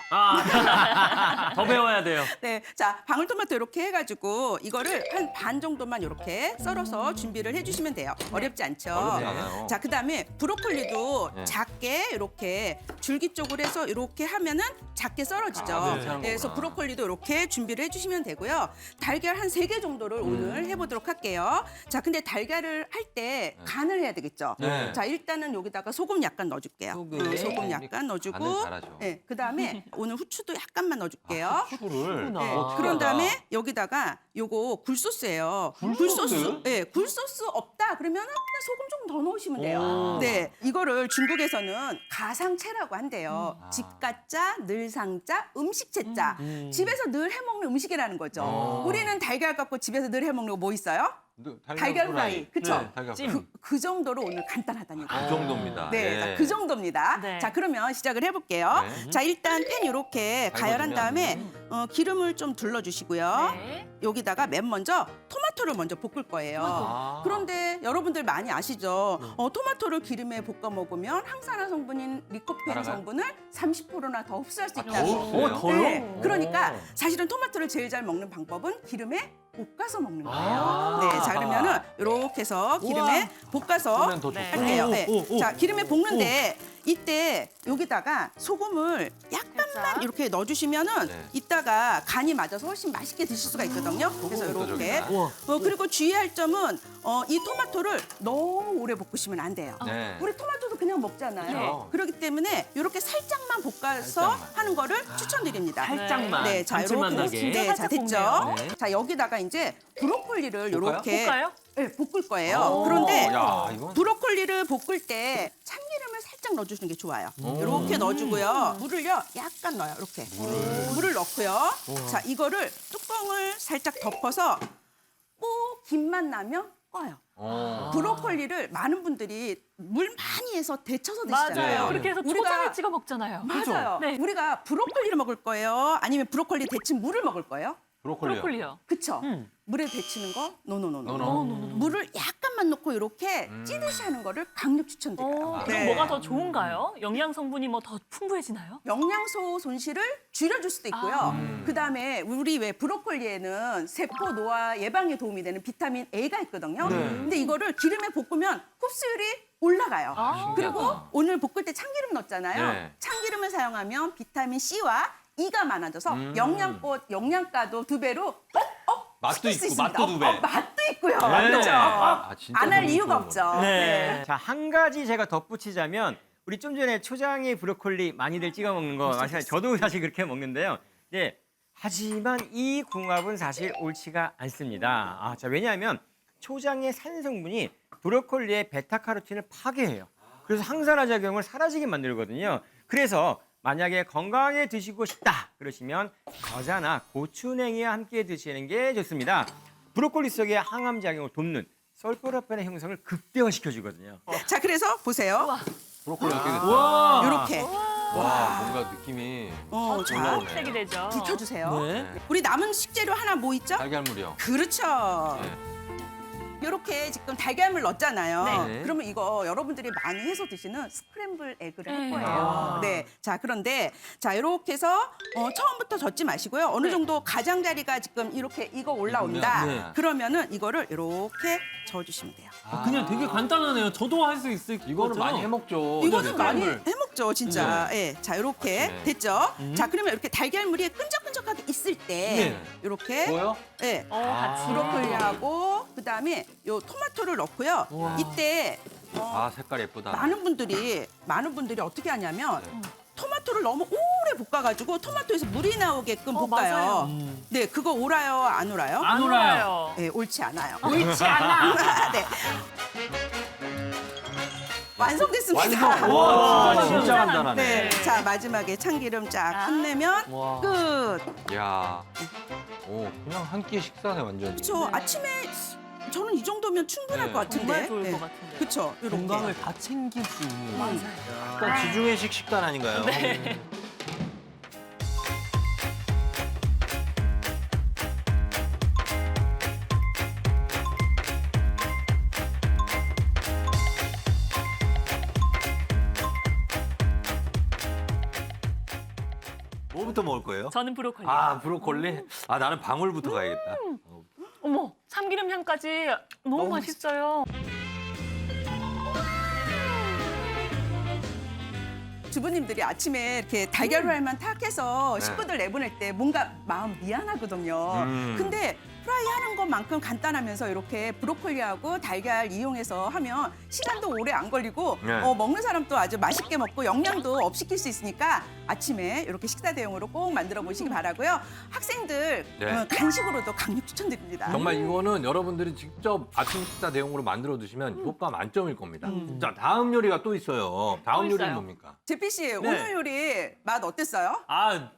더 배워야 돼요. 네, 자 방울토마토 이렇게 해가지고 이거를 한 반 정도만 이렇게 썰어서 준비를 해주시면 돼요. 어렵지 않죠? 어렵지 않아요. 자 그다음에 브로콜리도 네. 작게 이렇게 줄기 쪽으로 해서 이렇게 하면은 작게 썰어지죠. 아, 그렇게 하는 그래서 거구나. 브로콜리도 이렇게 준비를 해주시면 되고요. 달걀 한 3개 정도를 오늘 해보도록 할게요. 자 근데 달걀을 할 때 간을 해야 되겠죠. 네. 자 일단은 여기다가 소금 약간 넣어줄게요. 소금 약간 간을 넣어주고, 잘하죠. 네, 그다음에 오늘 후추도 약간만 넣어줄게요. 후추를. 네, 그런 다음에 여기다가 요거 굴소스예요. 굴소스? 네, 굴소스 없다 그러면 그냥 소금 조금 더 넣으시면 돼요. 네, 이거를 중국에서는 가상채라고 한대요. 집가짜, 늘상짜, 음식채자. 집에서 늘 해먹는 음식이라는 거죠. 우리는 달걀 갖고 집에서 늘 해먹는 거 뭐 있어요? 달걀 후라이, 그쵸? 네, 달걀 후라이. 그 정도로 오늘 간단하다는 그 거예요. 정도입니다. 네, 자, 그 정도입니다. 네. 자, 그러면 시작을 해볼게요. 네. 자, 일단 팬 이렇게 가열한 다음에 기름을 좀 둘러주시고요. 네. 여기다가 맨 먼저 토마토를 먼저 볶을 거예요. 그런데 여러분들 많이 아시죠? 토마토를 기름에 볶아 먹으면 항산화 성분인 리코펜 따라가요? 성분을 30%나 더 흡수할 수 더 있다고. 흡수해요? 더요? 네, 그러니까 사실은 토마토를 제일 잘 먹는 방법은 기름에 볶아서 먹는 거예요. 네, 자 그러면은 이렇게 해서 기름에 볶아서 그러면 더 좋고. 할게요. 네. 오. 자 기름에 볶는데 이때 여기다가 소금을 약간만 살짝. 이렇게 넣어주시면은 네. 이따가 간이 맞아서 훨씬 맛있게 드실 수가 있거든요. 그래서 소금부터 이렇게. 저기다. 그리고 주의할 점은 이 토마토를 너무 오래 볶으시면 안 돼요. 네. 우리 토마토도 그냥 먹잖아요. 그렇죠. 그렇기 때문에 이렇게 살짝만 볶아서 살짝만. 하는 거를 추천드립니다. 살짝만. 네, 자 감칠맛 이렇게 나게. 네, 자 됐죠. 볶네요. 네. 자 여기다가 이제 브로콜리를 볶아요? 이렇게 볶아요? 네, 볶을 거예요. 그런데 야, 이건 브로콜리를 볶을 때 참기름을 살짝 넣어주시는 게 좋아요. 이렇게 넣어주고요. 물을요 약간 넣어요. 이렇게 물을 넣고요. 자 이거를 뚜껑을 살짝 덮어서 꼭 김만 나면 꺼요. 브로콜리를 많은 분들이 물 많이 해서 데쳐서 드시잖아요. 맞아요. 그렇게 해서 우리가- 초장에 찍어 먹잖아요. 맞아요. 네. 우리가 브로콜리를 먹을 거예요? 아니면 브로콜리 데친 물을 먹을 거예요? 브로콜리요. 브로콜리요. 그쵸? 물에 데치는 거? 노노노노. 노노. 물을 약간만 넣고 이렇게 찌듯이 하는 거를 강력 추천드려요. 그럼 뭐가 더 좋은가요? 영양 성분이 뭐 더 풍부해지나요? 영양소 손실을 줄여줄 수도 있고요. 그다음에 우리 왜 브로콜리에는 세포 노화 예방에 도움이 되는 비타민 A가 있거든요. 근데 이거를 기름에 볶으면 흡수율이 올라가요. 그리고 오늘 볶을 때 참기름 넣었잖아요. 네. 참기름을 사용하면 비타민 C와 E가 많아져서 영양가도 2배로 맛도 시킬 수 있고 있습니다. 맛도 두 배. 맛도 있고요. 네. 그렇죠. 진짜 안 할 너무 이유가 좋은 없죠. 네. 자, 한 가지 제가 덧붙이자면 우리 좀 전에 초장에 브로콜리 많이들 찍어 먹는 거 사실 저도 사실 그렇게 먹는데요. 네. 하지만 이 궁합은 사실 옳지가 않습니다. 자, 왜냐하면 초장의 산 성분이 브로콜리의 베타카로틴을 파괴해요. 그래서 항산화 작용을 사라지게 만들거든요. 그래서 만약에 건강하게 드시고 싶다 그러시면 겨자나 고추냉이와 함께 드시는 게 좋습니다. 브로콜리 속의 항암 작용을 돕는 설포라펜의 형성을 극대화시켜주거든요. 자, 그래서 보세요. 브로콜리 어떻게 됐어요? 와. 요렇게. 와, 뭔가 느낌이 자, 올라오네. 색이 되죠. 불 켜주세요. 네. 우리 남은 식재료 하나 뭐 있죠? 달걀물이요. 그렇죠. 이렇게 지금 달걀물 넣었잖아요. 네. 그러면 이거 여러분들이 많이 해서 드시는 스크램블 에그를 할 네. 거예요. 네. 자, 그런데 자, 이렇게 해서 처음부터 젓지 마시고요. 어느 정도 가장자리가 지금 이렇게 이거 올라온다. 네. 그러면은 이거를 이렇게 저어주시면 돼요. 그냥 되게 간단하네요. 저도 할 수 있을 것 이거는 같아요. 많이 해먹죠. 이거는 많이 스크램블. 해먹죠, 진짜. 네. 예. 자, 이렇게 네. 됐죠? 자, 그러면 이렇게 달걀물이 끈적끈적하게 있을 때 이렇게 뭐요? 예. 같이. 브로콜리하고 그다음에 요 토마토를 넣고요. 이때 색깔 예쁘다. 많은 분들이 어떻게 하냐면 토마토를 너무 오래 볶아가지고 토마토에서 물이 나오게끔 볶아요. 맞아요. 네, 그거 옳아요, 안 옳아요? 안 옳아요. 네, 옳지 않아요. 옳지 않아. 네. 완성됐습니다. 완성. 와, 진짜 간단하네. 네, 자 마지막에 참기름 쫙 끝내면 와. 끝. 야, 그냥 한 끼 식사네 완전. 그렇죠. 아침에 저는 이 정도면 충분할 네. 것 같은데. 정말 좋을 것 같은데. 그렇죠. 건강을 다 챙길 수 있는. 약간 지중해식 식단 아닌가요? 네. 뭐부터 먹을 거예요? 저는 브로콜리. 브로콜리? 나는 방울부터 가야겠다. 어머, 참기름 향까지 너무 맛있어요. 주부님들이 아침에 이렇게 달걀 후라이만 탁 해서 네. 식구들 내보낼 때 뭔가 마음 미안하거든요. 근데 프라이 하는 것만큼 간단하면서 이렇게 브로콜리하고 달걀 이용해서 하면 시간도 오래 안 걸리고 네. 먹는 사람도 아주 맛있게 먹고 영양도 업시킬 수 있으니까 아침에 이렇게 식사 대용으로 꼭 만들어 보시기 바라고요. 학생들 네. 간식으로도 강력 추천드립니다. 정말 이거는 여러분들이 직접 아침 식사 대용으로 만들어 드시면 효과 만점일 겁니다. 자, 다음 요리가 또 있어요. 다음 또 요리는 있어요? 뭡니까? 제피 씨 오늘 요리 맛 어땠어요?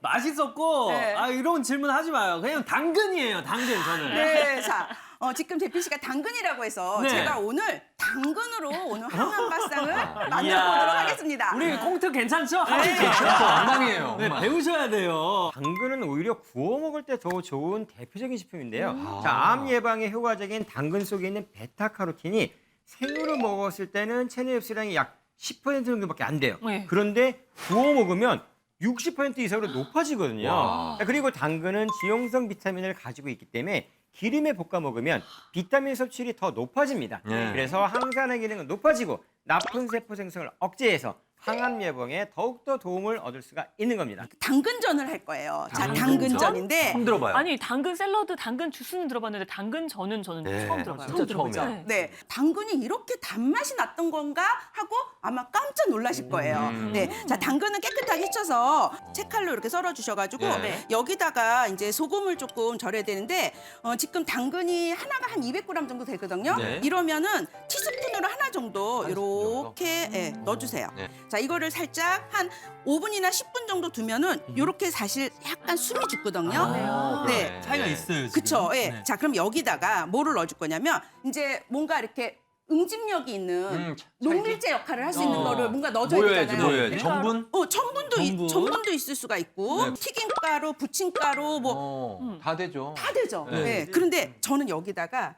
맛있었고 네. 이런 질문 하지 마요. 그냥 당근이에요. 당근 저는. 네, 자, 지금 제피 씨가 당근이라고 해서 네. 제가 오늘 당근으로 오늘 항암밥상을 만들어 이야. 보도록 하겠습니다. 우리 콩트 괜찮죠? 엉망이에요. 네, 배우셔야 돼요. 당근은 오히려 구워 먹을 때 더 좋은 대표적인 식품인데요. 자, 암 예방에 효과적인 당근 속에 있는 베타카로틴이 생으로 먹었을 때는 체내 흡수량이 약 10% 정도밖에 안 돼요. 네. 그런데 구워 먹으면 60% 이상으로 높아지거든요. 와. 그리고 당근은 지용성 비타민을 가지고 있기 때문에 기름에 볶아 먹으면 비타민 섭취율이 더 높아집니다. 네. 그래서 항산화 기능은 높아지고 나쁜 세포 생성을 억제해서 항암 예방에 더욱더 도움을 얻을 수가 있는 겁니다. 당근전을 할 거예요. 자, 당근전인데 처음 들어봐요. 아니, 당근 샐러드, 당근 주스는 들어봤는데 당근전은 저는 네, 처음 들어봐요. 진짜 처음이야. 네. 네, 당근이 이렇게 단맛이 났던 건가 하고 아마 깜짝 놀라실 거예요. 네, 자, 당근은 깨끗하게 씻어서 채칼로 이렇게 썰어 주셔가지고 네. 여기다가 이제 소금을 조금 절여야 되는데 지금 당근이 하나가 한 200g 정도 되거든요. 네. 이러면은 티스푼으로 하나 정도 한 스푼 이렇게 넣어주세요. 네. 자, 이거를 살짝 한 5분이나 10분 정도 두면은 이렇게 사실 약간 숨이 죽거든요. 네. 차이가 있어요. 지금. 그쵸. 예. 네. 자, 그럼 여기다가 뭐를 넣어줄 거냐면 이제 뭔가 이렇게 응집력이 있는 농밀제 역할을 할 수 있는 거를 뭔가 넣어줘야 되잖아요. 모여야지. 전분? 전분도 있을 수가 있고 네. 튀김가루, 부침가루 뭐 다 되죠. 다 되죠. 네. 네. 그런데 저는 여기다가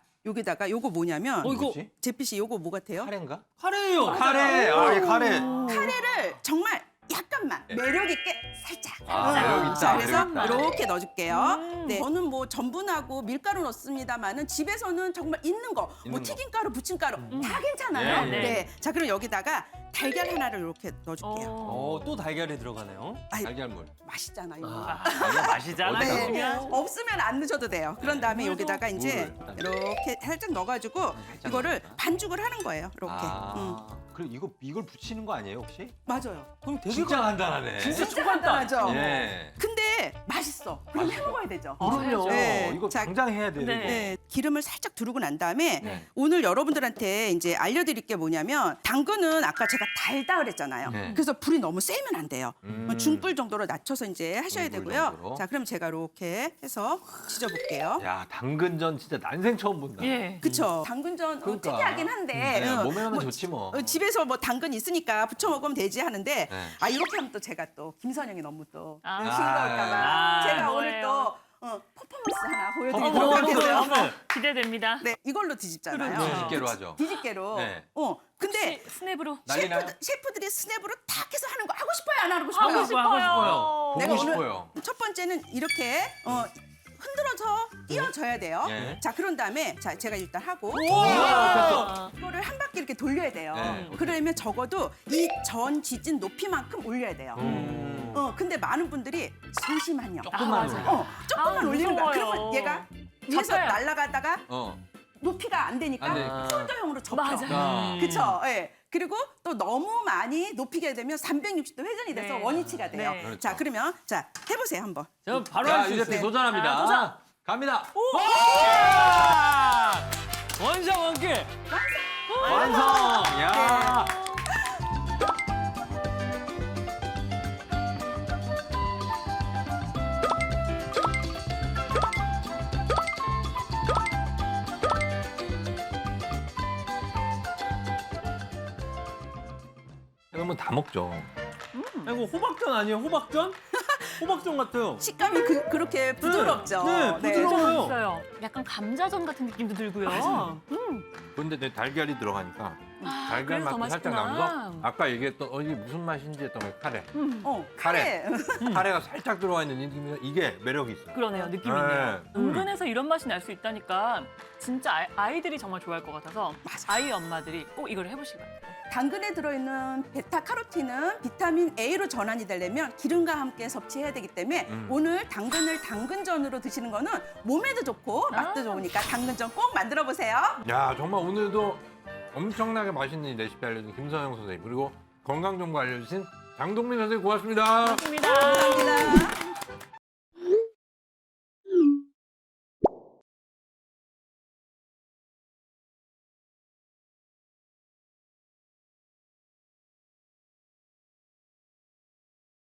요거 뭐냐면 이거 제피 씨 요거 뭐 같아요? 카레인가? 카레예요. 카레. 이 카레. 카레를 정말 약간만 매력 있게 살짝. 매력 있다, 자, 그래서 매력 있다. 이렇게 넣어줄게요. 네, 저는 뭐 전분하고 밀가루 넣습니다만은 집에서는 정말 있는 거, 뭐 튀김가루, 부침가루 다 괜찮아요. 네, 네. 네, 자 그럼 여기다가 달걀 하나를 이렇게 넣어줄게요. 또 달걀이 들어가네요. 달걀물. 맛있잖아요. 이거 맛이잖아요. 네, 없으면 안 넣으셔도 돼요. 그런 다음에 여기다가 이제 물을 이렇게 살짝 넣어가지고 이거를 반죽을 하는 거예요. 이렇게. 그리고 이걸 붙이는 거 아니에요 혹시? 맞아요. 그럼 되게 진짜 간단하네. 진짜 간단하죠. 예. 근데 맛있어. 그럼 해 먹어야 되죠. 그럼요. 네. 이거 자, 당장 해야 돼요. 네. 기름을 살짝 두르고 난 다음에 네. 오늘 여러분들한테 이제 알려드릴 게 뭐냐면 당근은 아까 제가 달다 그랬잖아요. 네. 그래서 불이 너무 세면 안 돼요. 중불 정도로 낮춰서 이제 하셔야 중불 되고요. 정도로. 자, 그럼 제가 이렇게 해서 지져볼게요. 야 당근전 진짜 난생 처음 본다. 그쵸. 당근전 그러니까. 특이하긴 한데 네, 응, 몸에 하면 뭐 좋지 뭐. 집에서 뭐 당근 있으니까 부쳐 먹으면 되지 하는데 네. 이렇게 하면 또 제가 또 김선영이 너무 또 아. 싱거울까봐 제가 뭐예요? 오늘 또 퍼포먼스 하나 보여드리도록 하겠어요. 기대됩니다. 네, 이걸로 뒤집잖아요. 그렇죠. 뒤집개로 하죠. 뒤집개로. 네. 근데 스냅으로 난리 나요? 셰프들이 스냅으로 탁 해서 하는 거 하고 싶어요, 안 하고 싶어요? 하고 싶어요. 내가 보고 오늘 싶어요. 첫 번째는 이렇게 흔들어서 띄워줘야 돼요. 예. 자, 그런 다음에 자 제가 일단 하고 됐어. 이거를 한 바퀴 이렇게 돌려야 돼요. 네. 그러면 적어도 이 전 지진 높이만큼 올려야 돼요. 근데 많은 분들이 잠시만요. 조금만 올려. 조금만 올리는 거야. 무서워요. 그러면 얘가 위에서 접혀요. 날아가다가 높이가 안 되니까 안 되니까. 폴더형으로 접혀. 맞아요. 그쵸? 예. 그리고 또 너무 많이 높이게 되면 360도 회전이 돼서 네. 원위치가 돼요. 네. 자, 그러면 자 해보세요 한번. 저 바로 자 할 수 이제 있어요. 도전합니다. 자, 도전. 갑니다. 원샷 원킬. 완성. 야. 그러면 다 먹죠. 이거 호박전 아니에요? 호박전? 호박전 같아요. 식감이 그렇게 부드럽죠. 네, 부드러워요. 있어요. 약간 감자전 같은 느낌도 들고요. 근데 내 달걀이 들어가니까 달걀 그래서 더 맛도 살짝 맛있구나. 나면서 아까 얘기했던 이게 무슨 맛인지 했던 게 카레. 카레. 카레가 살짝 들어가 있는 이게 매력이 있어요. 그러네요. 느낌 네. 있네요. 은근해서 이런 맛이 날 수 있다니까 진짜 아이들이 정말 좋아할 것 같아서 아이 엄마들이 꼭 이걸 해보시기 바랍니다. 당근에 들어있는 베타카로틴은 비타민 A로 전환이 되려면 기름과 함께 섭취해야 되기 때문에 오늘 당근을 당근전으로 드시는 거는 몸에도 좋고 맛도 좋으니까 당근전 꼭 만들어 보세요. 야 정말 오늘도 엄청나게 맛있는 레시피 알려준 김선영 선생님 그리고 건강 정보 알려주신 장동민 선생님 고맙습니다. 고맙습니다.